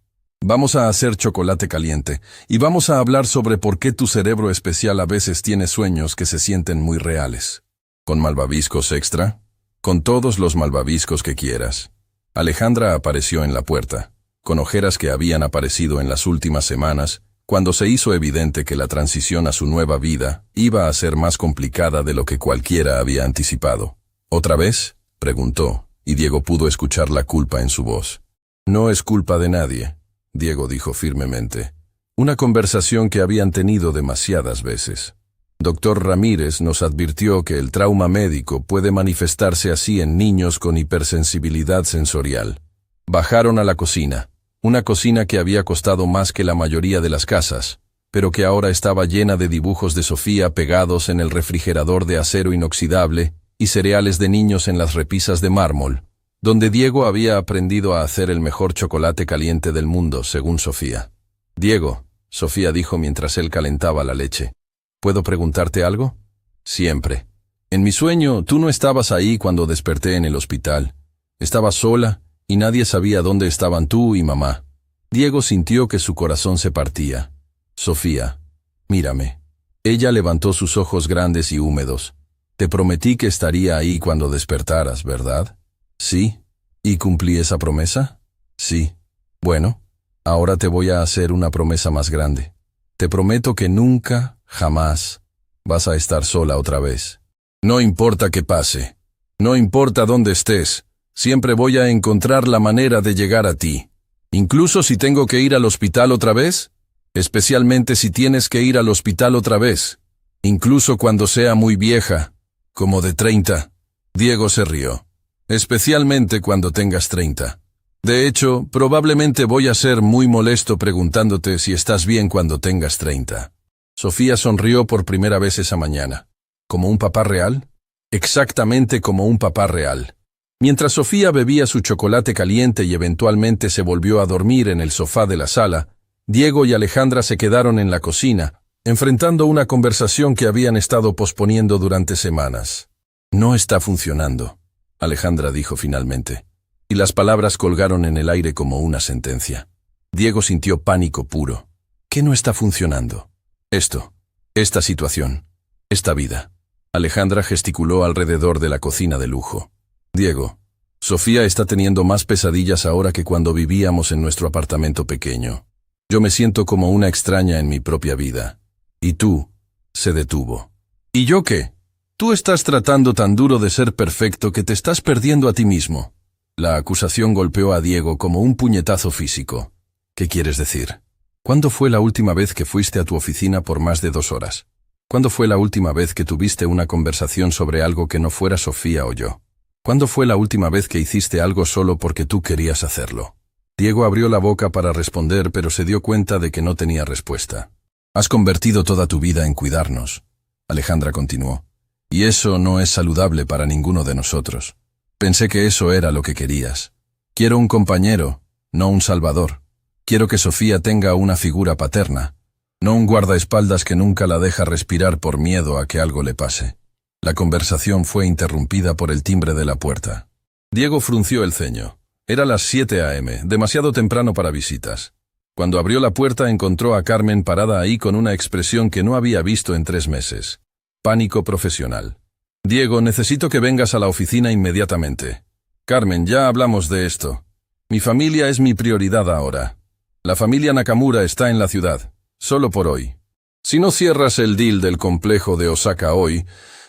Vamos a hacer chocolate caliente, y vamos a hablar sobre por qué tu cerebro especial a veces tiene sueños que se sienten muy reales. ¿Con malvaviscos extra? Con todos los malvaviscos que quieras. Alejandra apareció en la puerta, con ojeras que habían aparecido en las últimas semanas, cuando se hizo evidente que la transición a su nueva vida iba a ser más complicada de lo que cualquiera había anticipado. ¿Otra vez?, preguntó, y Diego pudo escuchar la culpa en su voz. No es culpa de nadie, Diego dijo firmemente. Una conversación que habían tenido demasiadas veces. Dr. Ramírez nos advirtió que el trauma médico puede manifestarse así en niños con hipersensibilidad sensorial. Bajaron a la cocina, una cocina que había costado más que la mayoría de las casas, pero que ahora estaba llena de dibujos de Sofía pegados en el refrigerador de acero inoxidable y cereales de niños en las repisas de mármol, donde Diego había aprendido a hacer el mejor chocolate caliente del mundo, según Sofía. Diego, Sofía dijo mientras él calentaba la leche. ¿Puedo preguntarte algo? Siempre. En mi sueño, tú no estabas ahí cuando desperté en el hospital. Estabas sola y nadie sabía dónde estaban tú y mamá. Diego sintió que su corazón se partía. Sofía, mírame. Ella levantó sus ojos grandes y húmedos. Te prometí que estaría ahí cuando despertaras, ¿verdad? Sí. ¿Y cumplí esa promesa? Sí. Bueno, ahora te voy a hacer una promesa más grande. Te prometo que nunca, jamás, vas a estar sola otra vez. No importa qué pase. No importa dónde estés. Siempre voy a encontrar la manera de llegar a ti. Incluso si tengo que ir al hospital otra vez. Especialmente si tienes que ir al hospital otra vez. Incluso cuando sea muy vieja, como de 30. Diego se rió. Especialmente cuando tengas 30. De hecho, probablemente voy a ser muy molesto preguntándote si estás bien cuando tengas 30. Sofía sonrió por primera vez esa mañana. ¿Como un papá real? Exactamente como un papá real. Mientras Sofía bebía su chocolate caliente y eventualmente se volvió a dormir en el sofá de la sala, Diego y Alejandra se quedaron en la cocina, enfrentando una conversación que habían estado posponiendo durante semanas. No está funcionando, Alejandra dijo finalmente, y las palabras colgaron en el aire como una sentencia. Diego sintió pánico puro. ¿Qué no está funcionando? Esta situación, esta vida. Alejandra gesticuló alrededor de la cocina de lujo. Diego, Sofía está teniendo más pesadillas ahora que cuando vivíamos en nuestro apartamento pequeño. Yo me siento como una extraña en mi propia vida. Y tú, se detuvo. ¿Y yo qué? Tú estás tratando tan duro de ser perfecto que te estás perdiendo a ti mismo. La acusación golpeó a Diego como un puñetazo físico. ¿Qué quieres decir? ¿Cuándo fue la última vez que fuiste a tu oficina por más de 2 horas? ¿Cuándo fue la última vez que tuviste una conversación sobre algo que no fuera Sofía o yo? ¿Cuándo fue la última vez que hiciste algo solo porque tú querías hacerlo? Diego abrió la boca para responder, pero se dio cuenta de que no tenía respuesta. Has convertido toda tu vida en cuidarnos, Alejandra continuó. Y eso no es saludable para ninguno de nosotros. Pensé que eso era lo que querías. Quiero un compañero, no un salvador. Quiero que Sofía tenga una figura paterna, no un guardaespaldas que nunca la deja respirar por miedo a que algo le pase. La conversación fue interrumpida por el timbre de la puerta. Diego frunció el ceño. Era las 7 a.m., demasiado temprano para visitas. Cuando abrió la puerta encontró a Carmen parada ahí con una expresión que no había visto en 3 meses. Pánico profesional. Diego, necesito que vengas a la oficina inmediatamente. Carmen, ya hablamos de esto. Mi familia es mi prioridad ahora. La familia Nakamura está en la ciudad, solo por hoy. Si no cierras el deal del complejo de Osaka hoy,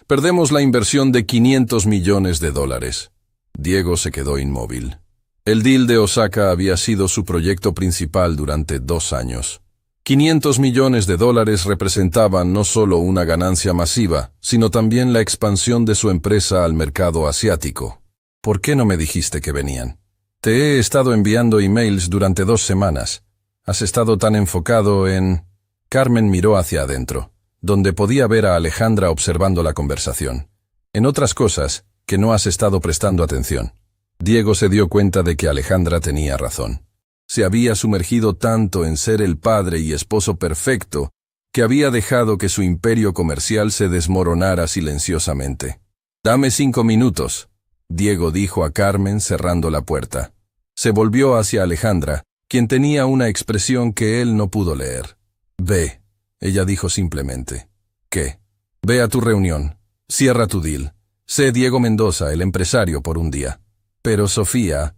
perdemos la inversión de $500 millones. Diego se quedó inmóvil. El deal de Osaka había sido su proyecto principal durante 2 años. $500 millones representaban no solo una ganancia masiva, sino también la expansión de su empresa al mercado asiático. ¿Por qué no me dijiste que venían? Te he estado enviando emails durante 2 semanas. Has estado tan enfocado en... Carmen miró hacia adentro. donde podía ver a Alejandra observando la conversación. En otras cosas, que no has estado prestando atención. Diego se dio cuenta de que Alejandra tenía razón. Se había sumergido tanto en ser el padre y esposo perfecto, que había dejado que su imperio comercial se desmoronara silenciosamente. «Dame 5 minutos», Diego dijo a Carmen cerrando la puerta. Se volvió hacia Alejandra, quien tenía una expresión que él no pudo leer. «Ve», ella dijo simplemente. «¿Qué?» «Ve a tu reunión. Cierra tu deal. Sé Diego Mendoza, el empresario, por un día». «Pero Sofía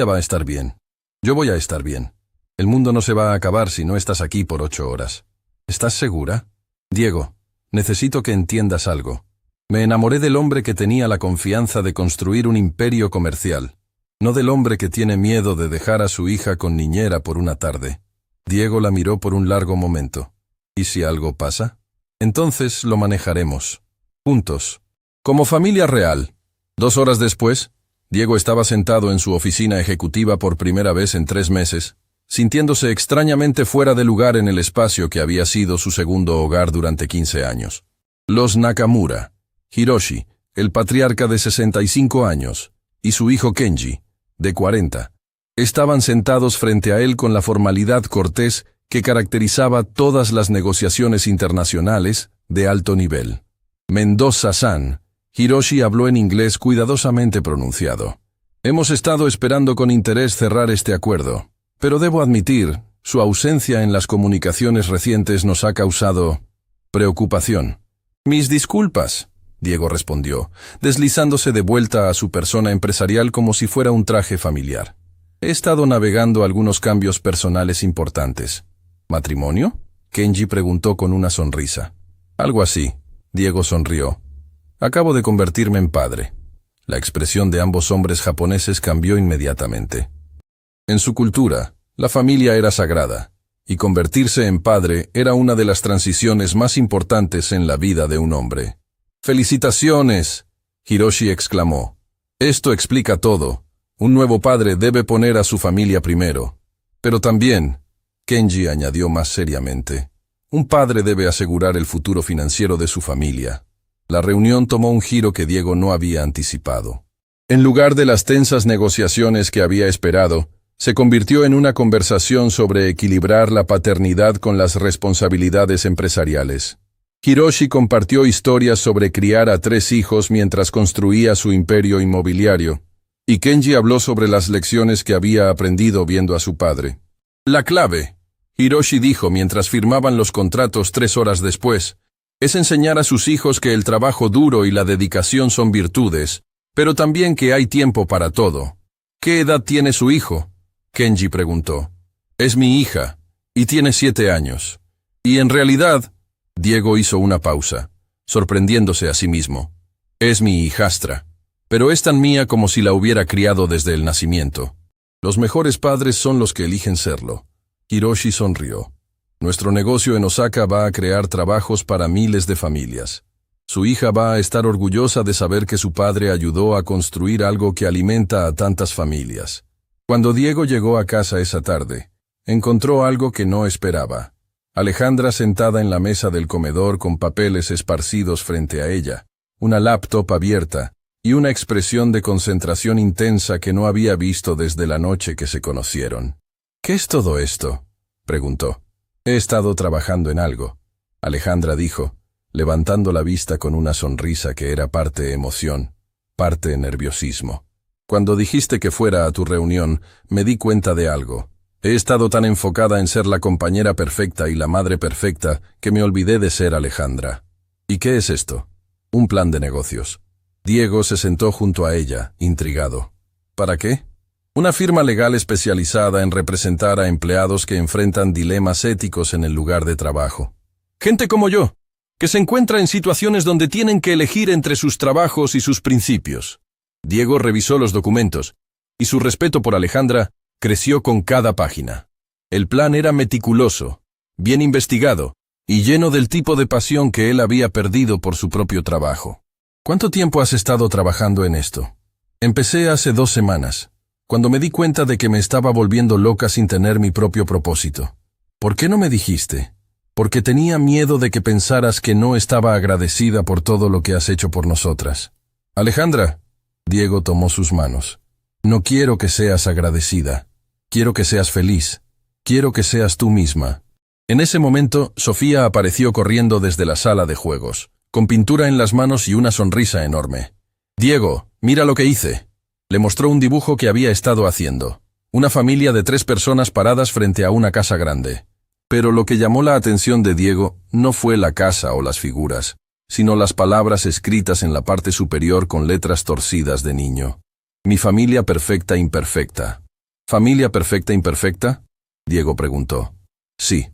va a estar bien. Yo voy a estar bien. El mundo no se va a acabar si no estás aquí por 8 horas. ¿Estás segura?» «Diego, necesito que entiendas algo. Me enamoré del hombre que tenía la confianza de construir un imperio comercial, no del hombre que tiene miedo de dejar a su hija con niñera por una tarde». Diego la miró por un largo momento. «¿Y si algo pasa? Entonces lo manejaremos. Juntos. Como familia real». 2 horas después, Diego estaba sentado en su oficina ejecutiva por primera vez en 3 meses, sintiéndose extrañamente fuera de lugar en el espacio que había sido su segundo hogar durante 15 años. Los Nakamura, Hiroshi, el patriarca de 65 años, y su hijo Kenji, de 40, estaban sentados frente a él con la formalidad cortés que caracterizaba todas las negociaciones internacionales de alto nivel. «Mendoza-san», Hiroshi habló en inglés cuidadosamente pronunciado. «Hemos estado esperando con interés cerrar este acuerdo, pero debo admitir, su ausencia en las comunicaciones recientes nos ha causado preocupación». «Mis disculpas», Diego respondió, deslizándose de vuelta a su persona empresarial como si fuera un traje familiar. «He estado navegando algunos cambios personales importantes». «¿Matrimonio?», Kenji preguntó con una sonrisa. «Algo así», Diego sonrió. «Acabo de convertirme en padre». La expresión de ambos hombres japoneses cambió inmediatamente. En su cultura, la familia era sagrada, y convertirse en padre era una de las transiciones más importantes en la vida de un hombre. «¡Felicitaciones!», Hiroshi exclamó. «Esto explica todo. Un nuevo padre debe poner a su familia primero. Pero también», Kenji añadió más seriamente, «un padre debe asegurar el futuro financiero de su familia». La reunión tomó un giro que Diego no había anticipado. En lugar de las tensas negociaciones que había esperado, se convirtió en una conversación sobre equilibrar la paternidad con las responsabilidades empresariales. Hiroshi compartió historias sobre criar a 3 hijos mientras construía su imperio inmobiliario, y Kenji habló sobre las lecciones que había aprendido viendo a su padre. «La clave», Hiroshi dijo mientras firmaban los contratos 3 horas después, «es enseñar a sus hijos que el trabajo duro y la dedicación son virtudes, pero también que hay tiempo para todo». «¿Qué edad tiene su hijo?», Kenji preguntó. «Es mi hija, y tiene 7 años. Y en realidad», Diego hizo una pausa, sorprendiéndose a sí mismo. «Es mi hijastra, pero es tan mía como si la hubiera criado desde el nacimiento. Los mejores padres son los que eligen serlo». Hiroshi sonrió. «Nuestro negocio en Osaka va a crear trabajos para miles de familias. Su hija va a estar orgullosa de saber que su padre ayudó a construir algo que alimenta a tantas familias». Cuando Diego llegó a casa esa tarde, encontró algo que no esperaba. Alejandra sentada en la mesa del comedor con papeles esparcidos frente a ella, una laptop abierta y una expresión de concentración intensa que no había visto desde la noche que se conocieron. «¿Qué es todo esto?», preguntó. «He estado trabajando en algo», Alejandra dijo, levantando la vista con una sonrisa que era parte emoción, parte nerviosismo. «Cuando dijiste que fuera a tu reunión, me di cuenta de algo. He estado tan enfocada en ser la compañera perfecta y la madre perfecta que me olvidé de ser Alejandra». «¿Y qué es esto?». «Un plan de negocios». Diego se sentó junto a ella, intrigado. «¿Para qué?». «Una firma legal especializada en representar a empleados que enfrentan dilemas éticos en el lugar de trabajo. Gente como yo, que se encuentra en situaciones donde tienen que elegir entre sus trabajos y sus principios». Diego revisó los documentos, y su respeto por Alejandra creció con cada página. El plan era meticuloso, bien investigado, y lleno del tipo de pasión que él había perdido por su propio trabajo. «¿Cuánto tiempo has estado trabajando en esto?». «Empecé hace 2 semanas, cuando me di cuenta de que me estaba volviendo loca sin tener mi propio propósito». «¿Por qué no me dijiste?». porque tenía miedo de que pensaras que no estaba agradecida por todo lo que has hecho por nosotras. Alejandra, Diego tomó sus manos. No quiero que seas agradecida. Quiero que seas feliz. Quiero que seas tú misma. En ese momento, Sofía apareció corriendo desde la sala de juegos, con pintura en las manos y una sonrisa enorme. Diego, mira lo que hice. Le mostró un dibujo que había estado haciendo. Una familia de 3 personas paradas frente a una casa grande. Pero lo que llamó la atención de Diego no fue la casa o las figuras, sino las palabras escritas en la parte superior con letras torcidas de niño. Mi familia perfecta imperfecta. ¿Familia perfecta imperfecta? Diego preguntó. Sí,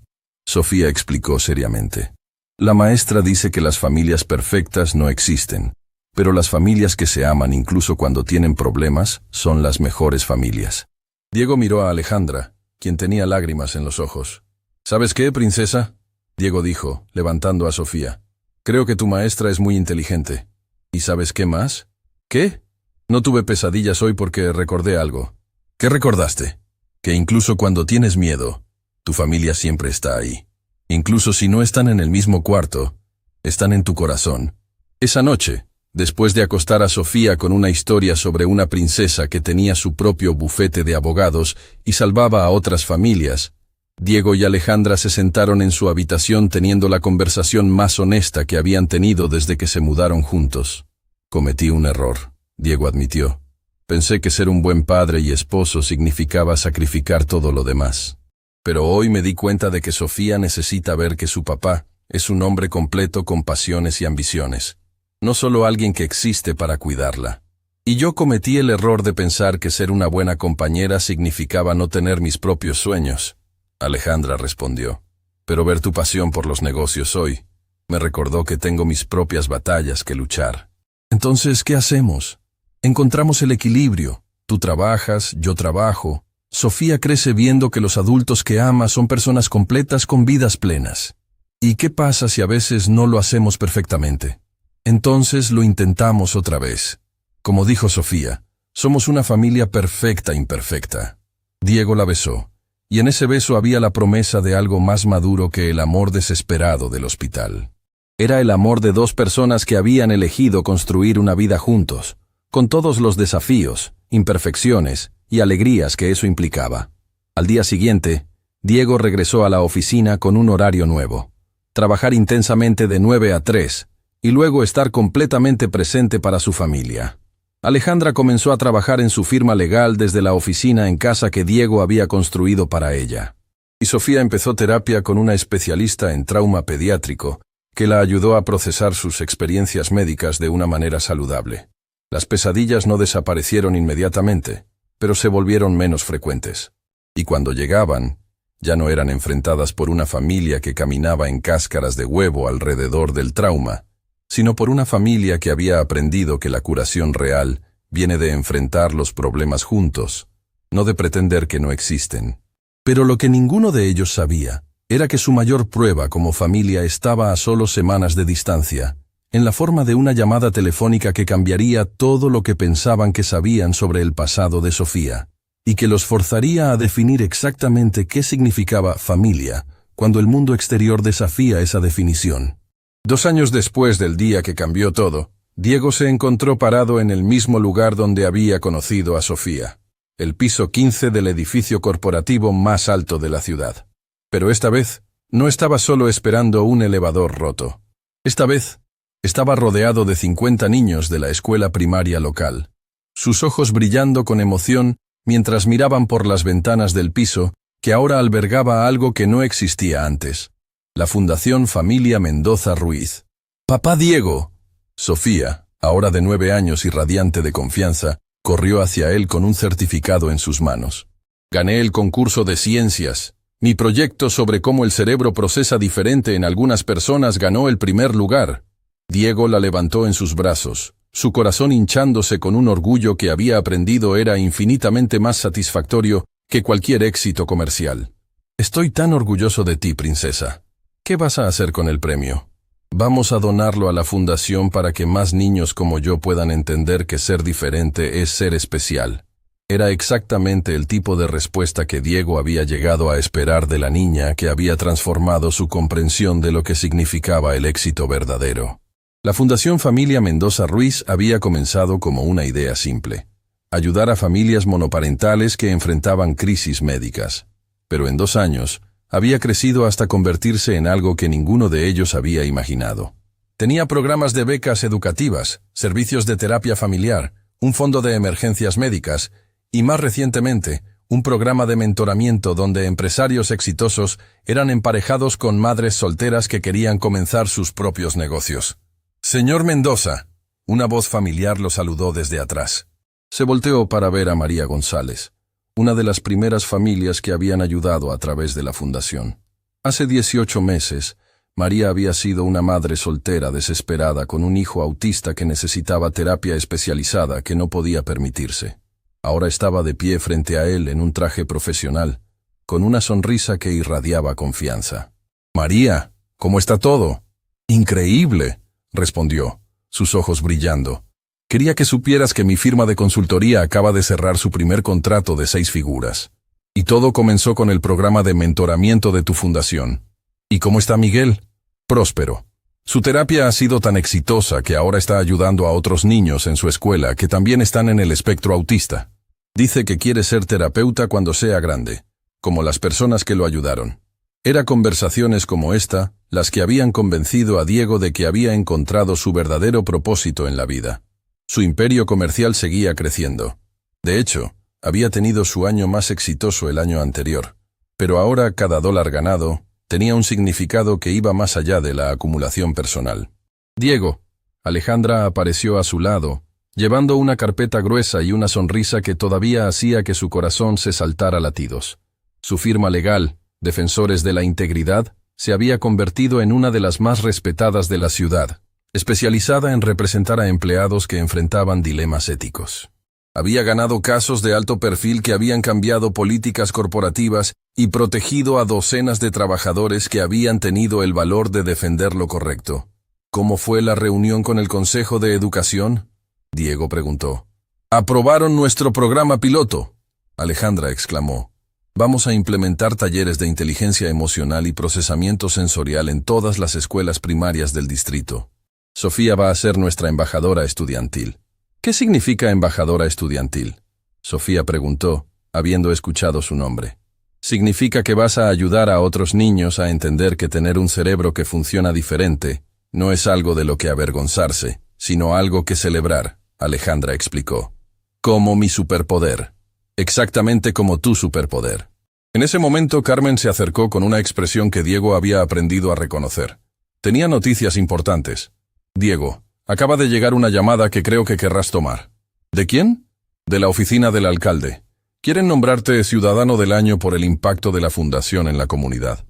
Sofía explicó seriamente. La maestra dice que las familias perfectas no existen, pero las familias que se aman incluso cuando tienen problemas son las mejores familias. Diego miró a Alejandra, quien tenía lágrimas en los ojos. ¿Sabes qué, princesa? Diego dijo, levantando a Sofía. Creo que tu maestra es muy inteligente. ¿Y sabes qué más? ¿Qué? No tuve pesadillas hoy porque recordé algo. ¿Qué recordaste? Que incluso cuando tienes miedo, tu familia siempre está ahí. Incluso si no están en el mismo cuarto, están en tu corazón. Esa noche, después de acostar a Sofía con una historia sobre una princesa que tenía su propio bufete de abogados y salvaba a otras familias, Diego y Alejandra se sentaron en su habitación teniendo la conversación más honesta que habían tenido desde que se mudaron juntos. Cometí un error, Diego admitió. Pensé que ser un buen padre y esposo significaba sacrificar todo lo demás. Pero hoy me di cuenta de que Sofía necesita ver que su papá es un hombre completo con pasiones y ambiciones, no solo alguien que existe para cuidarla. Y yo cometí el error de pensar que ser una buena compañera significaba no tener mis propios sueños. Alejandra respondió. Pero ver tu pasión por los negocios hoy me recordó que tengo mis propias batallas que luchar. Entonces, ¿qué hacemos? Encontramos el equilibrio. Tú trabajas, yo trabajo. Sofía crece viendo que los adultos que ama son personas completas con vidas plenas. ¿Y qué pasa si a veces no lo hacemos perfectamente? Entonces lo intentamos otra vez. Como dijo Sofía, somos una familia perfecta imperfecta. Diego la besó, y en ese beso había la promesa de algo más maduro que el amor desesperado del hospital. Era el amor de 2 personas que habían elegido construir una vida juntos, con todos los desafíos, imperfecciones y alegrías que eso implicaba. Al día siguiente, Diego regresó a la oficina con un horario nuevo. Trabajar intensamente de 9 a 3, y luego estar completamente presente para su familia. Alejandra comenzó a trabajar en su firma legal desde la oficina en casa que Diego había construido para ella. Y Sofía empezó terapia con una especialista en trauma pediátrico, que la ayudó a procesar sus experiencias médicas de una manera saludable. Las pesadillas no desaparecieron inmediatamente, pero se volvieron menos frecuentes. Y cuando llegaban, ya no eran enfrentadas por una familia que caminaba en cáscaras de huevo alrededor del trauma, sino por una familia que había aprendido que la curación real viene de enfrentar los problemas juntos, no de pretender que no existen. Pero lo que ninguno de ellos sabía era que su mayor prueba como familia estaba a solo semanas de distancia, en la forma de una llamada telefónica que cambiaría todo lo que pensaban que sabían sobre el pasado de Sofía, y que los forzaría a definir exactamente qué significaba familia cuando el mundo exterior desafía esa definición. 2 años después del día que cambió todo, Diego se encontró parado en el mismo lugar donde había conocido a Sofía, el piso 15 del edificio corporativo más alto de la ciudad. Pero esta vez, no estaba solo esperando un elevador roto. Esta vez, estaba rodeado de 50 niños de la escuela primaria local, sus ojos brillando con emoción mientras miraban por las ventanas del piso que ahora albergaba algo que no existía antes. La Fundación Familia Mendoza Ruiz. «¡Papá Diego!». Sofía, ahora de 9 años y radiante de confianza, corrió hacia él con un certificado en sus manos. «Gané el concurso de ciencias. Mi proyecto sobre cómo el cerebro procesa diferente en algunas personas ganó el primer lugar». Diego la levantó en sus brazos, su corazón hinchándose con un orgullo que había aprendido era infinitamente más satisfactorio que cualquier éxito comercial. «Estoy tan orgulloso de ti, princesa. ¿Qué vas a hacer con el premio?». «Vamos a donarlo a la fundación para que más niños como yo puedan entender que ser diferente es ser especial». Era exactamente el tipo de respuesta que Diego había llegado a esperar de la niña que había transformado su comprensión de lo que significaba el éxito verdadero. La Fundación Familia Mendoza Ruiz había comenzado como una idea simple: ayudar a familias monoparentales que enfrentaban crisis médicas. Pero en 2 años, había crecido hasta convertirse en algo que ninguno de ellos había imaginado. Tenía programas de becas educativas, servicios de terapia familiar, un fondo de emergencias médicas y, más recientemente, un programa de mentoramiento donde empresarios exitosos eran emparejados con madres solteras que querían comenzar sus propios negocios. «Señor Mendoza», una voz familiar lo saludó desde atrás. Se volteó para ver a María González, una de las primeras familias que habían ayudado a través de la fundación. Hace 18 meses, María había sido una madre soltera desesperada con un hijo autista que necesitaba terapia especializada que no podía permitirse. Ahora estaba de pie frente a él en un traje profesional, con una sonrisa que irradiaba confianza. «María, ¿cómo está todo?» «Increíble», respondió, sus ojos brillando. «Quería que supieras que mi firma de consultoría acaba de cerrar su primer contrato de 6 figuras. Y todo comenzó con el programa de mentoramiento de tu fundación. ¿Y cómo está Miguel?» «Próspero. Su terapia ha sido tan exitosa que ahora está ayudando a otros niños en su escuela que también están en el espectro autista. Dice que quiere ser terapeuta cuando sea grande, como las personas que lo ayudaron». Era conversaciones como esta las que habían convencido a Diego de que había encontrado su verdadero propósito en la vida. Su imperio comercial seguía creciendo. De hecho, había tenido su año más exitoso el año anterior. Pero ahora cada dólar ganado tenía un significado que iba más allá de la acumulación personal. «Diego», Alejandra apareció a su lado, llevando una carpeta gruesa y una sonrisa que todavía hacía que su corazón se saltara latidos. Su firma legal, Defensores de la Integridad, se había convertido en una de las más respetadas de la ciudad, especializada en representar a empleados que enfrentaban dilemas éticos. Había ganado casos de alto perfil que habían cambiado políticas corporativas y protegido a docenas de trabajadores que habían tenido el valor de defender lo correcto. «¿Cómo fue la reunión con el Consejo de Educación?», Diego preguntó. «Aprobaron nuestro programa piloto», Alejandra exclamó. «Vamos a implementar talleres de inteligencia emocional y procesamiento sensorial en todas las escuelas primarias del distrito. Sofía va a ser nuestra embajadora estudiantil». «¿Qué significa embajadora estudiantil?», Sofía preguntó, habiendo escuchado su nombre. «Significa que vas a ayudar a otros niños a entender que tener un cerebro que funciona diferente no es algo de lo que avergonzarse, sino algo que celebrar», Alejandra explicó. «Como mi superpoder. Exactamente como tu superpoder». En ese momento Carmen se acercó con una expresión que Diego había aprendido a reconocer. Tenía noticias importantes. «Diego, acaba de llegar una llamada que creo que querrás tomar». «¿De quién?». «De la oficina del alcalde. Quieren nombrarte Ciudadano del Año por el impacto de la fundación en la comunidad».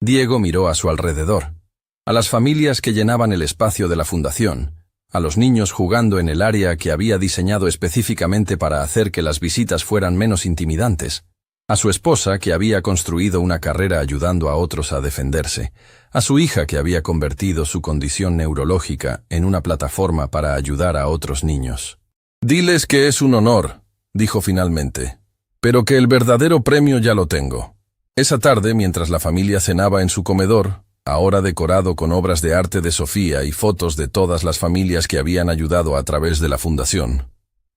Diego miró a su alrededor. A las familias que llenaban el espacio de la fundación, a los niños jugando en el área que había diseñado específicamente para hacer que las visitas fueran menos intimidantes, a su esposa que había construido una carrera ayudando a otros a defenderse, a su hija que había convertido su condición neurológica en una plataforma para ayudar a otros niños. «Diles que es un honor», dijo finalmente, «pero que el verdadero premio ya lo tengo». Esa tarde, mientras la familia cenaba en su comedor, ahora decorado con obras de arte de Sofía y fotos de todas las familias que habían ayudado a través de la fundación,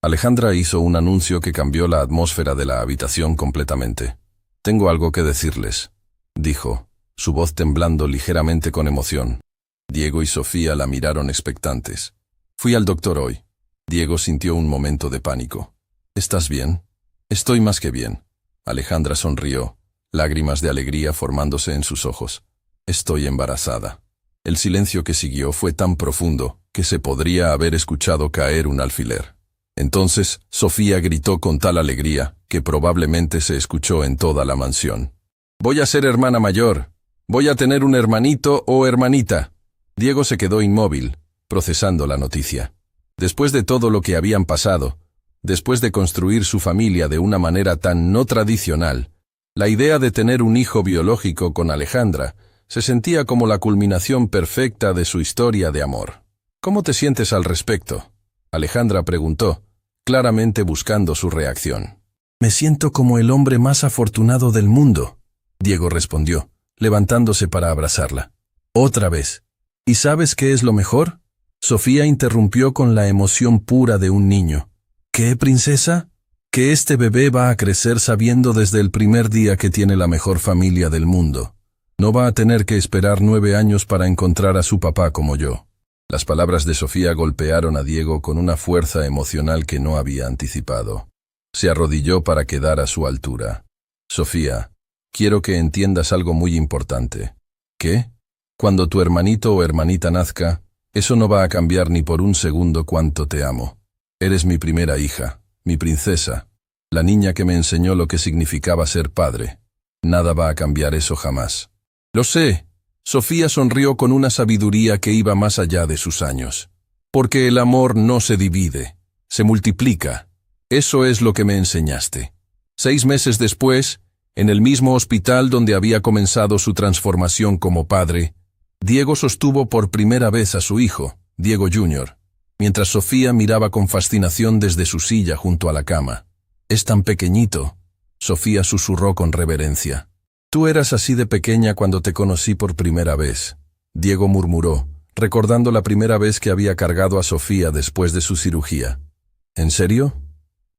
Alejandra hizo un anuncio que cambió la atmósfera de la habitación completamente. «Tengo algo que decirles», dijo, su voz temblando ligeramente con emoción. Diego y Sofía la miraron expectantes. «Fui al doctor hoy». Diego sintió un momento de pánico. «¿Estás bien?». «Estoy más que bien». Alejandra sonrió, lágrimas de alegría formándose en sus ojos. «Estoy embarazada». El silencio que siguió fue tan profundo que se podría haber escuchado caer un alfiler. Entonces, Sofía gritó con tal alegría que probablemente se escuchó en toda la mansión. «Voy a ser hermana mayor. Voy a tener un hermanito o hermanita». Diego se quedó inmóvil, procesando la noticia. Después de todo lo que habían pasado, después de construir su familia de una manera tan no tradicional, la idea de tener un hijo biológico con Alejandra se sentía como la culminación perfecta de su historia de amor. «¿Cómo te sientes al respecto?», Alejandra preguntó, claramente buscando su reacción. «Me siento como el hombre más afortunado del mundo», Diego respondió, levantándose para abrazarla. «Otra vez. ¿Y sabes qué es lo mejor?», Sofía interrumpió con la emoción pura de un niño. «¿Qué, princesa?». «Que este bebé va a crecer sabiendo desde el primer día que tiene la mejor familia del mundo. No va a tener que esperar 9 años para encontrar a su papá como yo». Las palabras de Sofía golpearon a Diego con una fuerza emocional que no había anticipado. Se arrodilló para quedar a su altura. «Sofía, quiero que entiendas algo muy importante». «¿Qué?». «Cuando tu hermanito o hermanita nazca, eso no va a cambiar ni por un segundo cuánto te amo. Eres mi primera hija, mi princesa, la niña que me enseñó lo que significaba ser padre. Nada va a cambiar eso jamás». «Lo sé». Sofía sonrió con una sabiduría que iba más allá de sus años. «Porque el amor no se divide, se multiplica. Eso es lo que me enseñaste». 6 meses después, en el mismo hospital donde había comenzado su transformación como padre, Diego sostuvo por primera vez a su hijo, Diego Jr., mientras Sofía miraba con fascinación desde su silla junto a la cama. «Es tan pequeñito», Sofía susurró con reverencia. «Tú eras así de pequeña cuando te conocí por primera vez», Diego murmuró, recordando la primera vez que había cargado a Sofía después de su cirugía. «¿En serio?».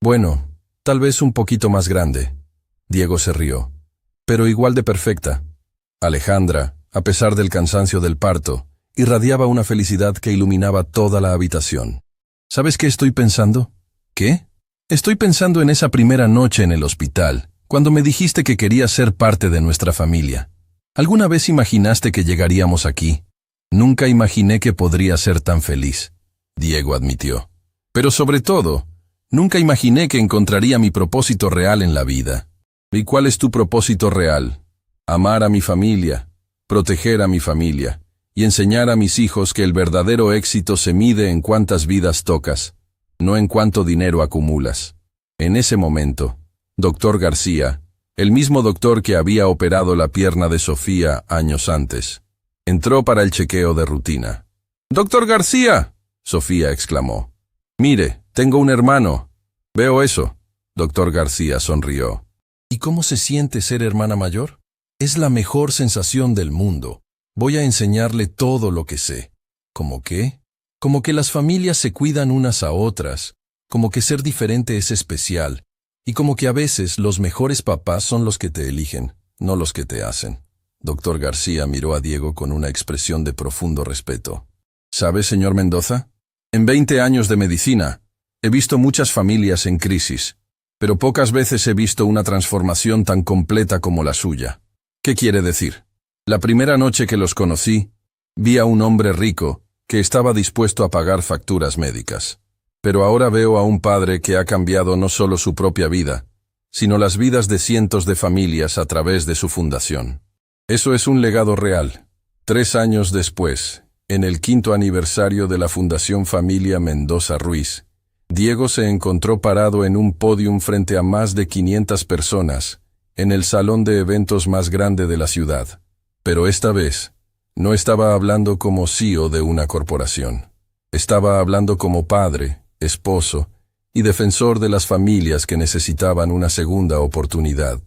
«Bueno, tal vez un poquito más grande». Diego se rió. «Pero igual de perfecta». Alejandra, a pesar del cansancio del parto, irradiaba una felicidad que iluminaba toda la habitación. «¿Sabes qué estoy pensando?». «¿Qué?». «Estoy pensando en esa primera noche en el hospital, cuando me dijiste que querías ser parte de nuestra familia. ¿Alguna vez imaginaste que llegaríamos aquí?». «Nunca imaginé que podría ser tan feliz», Diego admitió. «Pero sobre todo, nunca imaginé que encontraría mi propósito real en la vida». «¿Y cuál es tu propósito real?». «Amar a mi familia, proteger a mi familia, y enseñar a mis hijos que el verdadero éxito se mide en cuántas vidas tocas, no en cuánto dinero acumulas». En ese momento, Dr. García, el mismo doctor que había operado la pierna de Sofía años antes, entró para el chequeo de rutina. «¡Dr. García!», Sofía exclamó. «Mire, tengo un hermano». «Veo eso». Dr. García sonrió. «¿Y cómo se siente ser hermana mayor?». «Es la mejor sensación del mundo. Voy a enseñarle todo lo que sé». ¿Cómo qué? Como que las familias se cuidan unas a otras, como que ser diferente es especial, y como que a veces los mejores papás son los que te eligen, no los que te hacen. Dr. García miró a Diego con una expresión de profundo respeto. «¿Sabe, señor Mendoza? En 20 años de medicina, he visto muchas familias en crisis, pero pocas veces he visto una transformación tan completa como la suya». «¿Qué quiere decir?». «La primera noche que los conocí, vi a un hombre rico que estaba dispuesto a pagar facturas médicas. Pero ahora veo a un padre que ha cambiado no solo su propia vida, sino las vidas de cientos de familias a través de su fundación. Eso es un legado real». 3 años después, en el 5º aniversario de la Fundación Familia Mendoza Ruiz, Diego se encontró parado en un pódium frente a más de 500 personas, en el salón de eventos más grande de la ciudad. Pero esta vez, no estaba hablando como CEO de una corporación. Estaba hablando como padre, esposo y defensor de las familias que necesitaban una segunda oportunidad.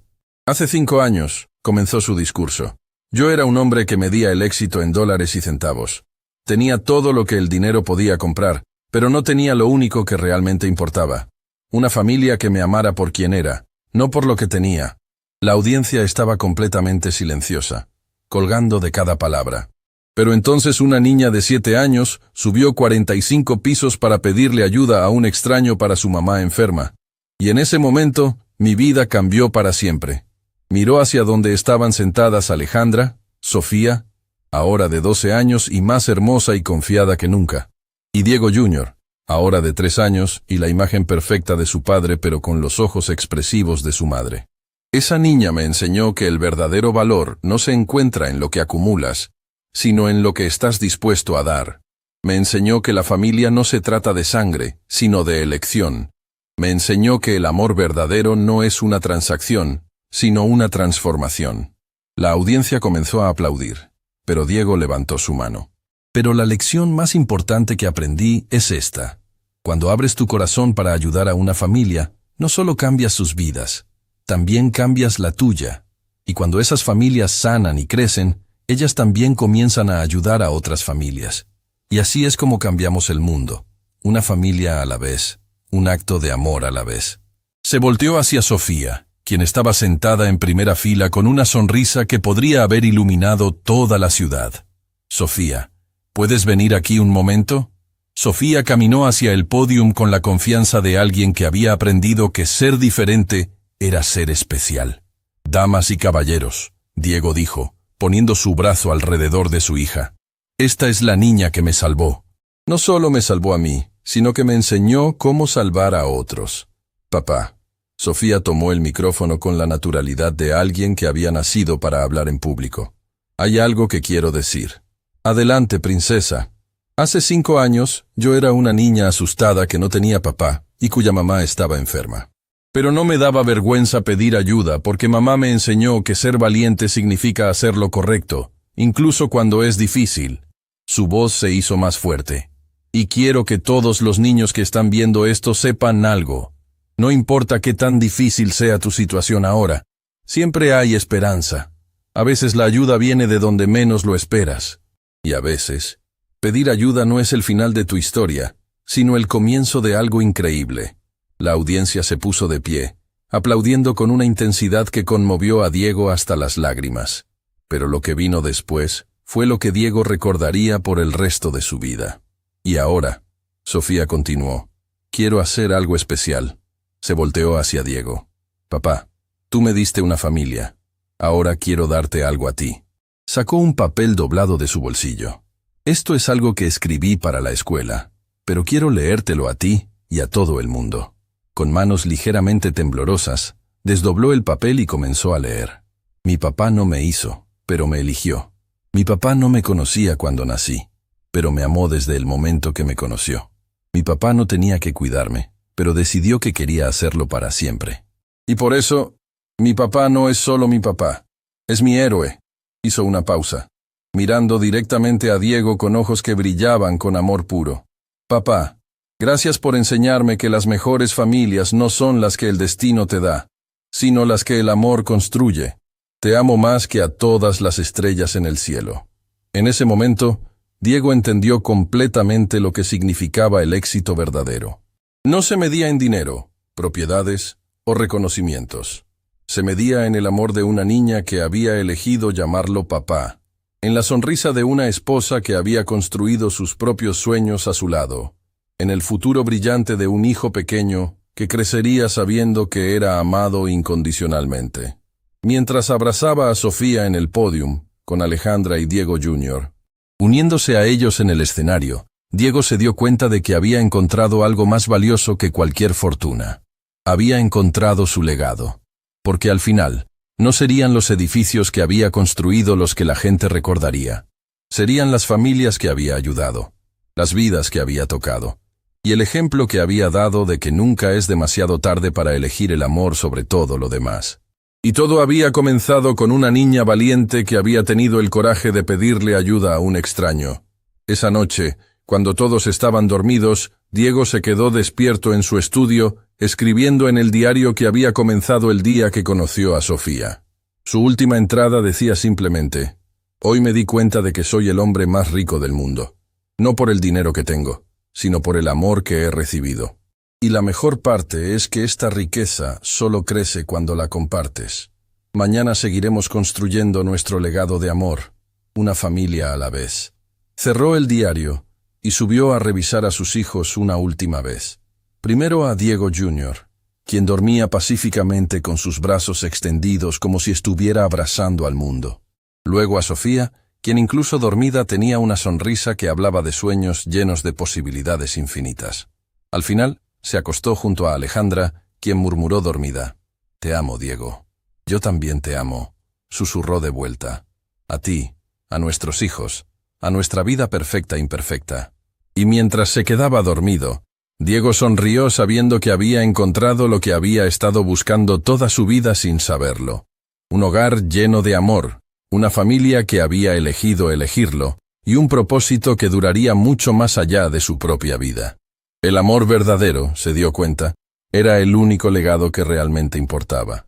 «Hace 5 años», comenzó su discurso, «yo era un hombre que medía el éxito en dólares y centavos. Tenía todo lo que el dinero podía comprar, pero no tenía lo único que realmente importaba. Una familia que me amara por quien era, no por lo que tenía». La audiencia estaba completamente silenciosa, colgando de cada palabra. Pero entonces una niña de 7 años subió 45 pisos para pedirle ayuda a un extraño para su mamá enferma. Y en ese momento, mi vida cambió para siempre. Miró hacia donde estaban sentadas Alejandra, Sofía, ahora de 12 años y más hermosa y confiada que nunca, y Diego Jr., ahora de 3 años y la imagen perfecta de su padre pero con los ojos expresivos de su madre. «Esa niña me enseñó que el verdadero valor no se encuentra en lo que acumulas, sino en lo que estás dispuesto a dar. Me enseñó que la familia no se trata de sangre, sino de elección. Me enseñó que el amor verdadero no es una transacción, sino una transformación». La audiencia comenzó a aplaudir, pero Diego levantó su mano. «Pero la lección más importante que aprendí es esta. Cuando abres tu corazón para ayudar a una familia, no solo cambias sus vidas, también cambias la tuya. Y cuando esas familias sanan y crecen, ellas también comienzan a ayudar a otras familias. Y así es como cambiamos el mundo, una familia a la vez, un acto de amor a la vez. Se volteó hacia Sofía, quien estaba sentada en primera fila con una sonrisa que podría haber iluminado toda la ciudad. Sofía, ¿puedes venir aquí un momento? Sofía caminó hacia el pódium con la confianza de alguien que había aprendido que ser diferente era ser especial. Damas y caballeros, Diego dijo, poniendo su brazo alrededor de su hija. Esta es la niña que me salvó. No solo me salvó a mí, sino que me enseñó cómo salvar a otros. Papá. Sofía tomó el micrófono con la naturalidad de alguien que había nacido para hablar en público. Hay algo que quiero decir. Adelante, princesa. Hace 5 años, yo era una niña asustada que no tenía papá y cuya mamá estaba enferma. Pero no me daba vergüenza pedir ayuda porque mamá me enseñó que ser valiente significa hacer lo correcto, incluso cuando es difícil. Su voz se hizo más fuerte. Y quiero que todos los niños que están viendo esto sepan algo. No importa qué tan difícil sea tu situación ahora, siempre hay esperanza. A veces la ayuda viene de donde menos lo esperas. Y a veces, pedir ayuda no es el final de tu historia, sino el comienzo de algo increíble. La audiencia se puso de pie, aplaudiendo con una intensidad que conmovió a Diego hasta las lágrimas. Pero lo que vino después fue lo que Diego recordaría por el resto de su vida. Y ahora, Sofía continuó, quiero hacer algo especial. Se volteó hacia Diego. Papá, tú me diste una familia. Ahora quiero darte algo a ti. Sacó un papel doblado de su bolsillo. Esto es algo que escribí para la escuela, pero quiero leértelo a ti y a todo el mundo. Con manos ligeramente temblorosas, desdobló el papel y comenzó a leer. Mi papá no me hizo, pero me eligió. Mi papá no me conocía cuando nací, pero me amó desde el momento que me conoció. Mi papá no tenía que cuidarme, pero decidió que quería hacerlo para siempre. Y por eso, mi papá no es solo mi papá, es mi héroe. Hizo una pausa, mirando directamente a Diego con ojos que brillaban con amor puro. Papá, gracias por enseñarme que las mejores familias no son las que el destino te da, sino las que el amor construye. Te amo más que a todas las estrellas en el cielo. En ese momento, Diego entendió completamente lo que significaba el éxito verdadero. No se medía en dinero, propiedades o reconocimientos. Se medía en el amor de una niña que había elegido llamarlo papá, en la sonrisa de una esposa que había construido sus propios sueños a su lado, en el futuro brillante de un hijo pequeño que crecería sabiendo que era amado incondicionalmente. Mientras abrazaba a Sofía en el pódium, con Alejandra y Diego Jr., uniéndose a ellos en el escenario, Diego se dio cuenta de que había encontrado algo más valioso que cualquier fortuna. Había encontrado su legado. Porque al final, no serían los edificios que había construido los que la gente recordaría. Serían las familias que había ayudado, las vidas que había tocado, y el ejemplo que había dado de que nunca es demasiado tarde para elegir el amor sobre todo lo demás. Y todo había comenzado con una niña valiente que había tenido el coraje de pedirle ayuda a un extraño. Esa noche, cuando todos estaban dormidos, Diego se quedó despierto en su estudio, escribiendo en el diario que había comenzado el día que conoció a Sofía. Su última entrada decía simplemente, «Hoy me di cuenta de que soy el hombre más rico del mundo, no por el dinero que tengo, sino por el amor que he recibido. Y la mejor parte es que esta riqueza solo crece cuando la compartes. Mañana seguiremos construyendo nuestro legado de amor, una familia a la vez». Cerró el diario y subió a revisar a sus hijos una última vez. Primero a Diego Jr., quien dormía pacíficamente con sus brazos extendidos como si estuviera abrazando al mundo. Luego a Sofía, quien incluso dormida tenía una sonrisa que hablaba de sueños llenos de posibilidades infinitas. Al final, se acostó junto a Alejandra, quien murmuró dormida, «Te amo, Diego». «Yo también te amo», susurró de vuelta. «A ti, a nuestros hijos, a nuestra vida perfecta e imperfecta». Y mientras se quedaba dormido, Diego sonrió sabiendo que había encontrado lo que había estado buscando toda su vida sin saberlo. Un hogar lleno de amor, una familia que había elegido elegirlo, y un propósito que duraría mucho más allá de su propia vida. El amor verdadero, se dio cuenta, era el único legado que realmente importaba.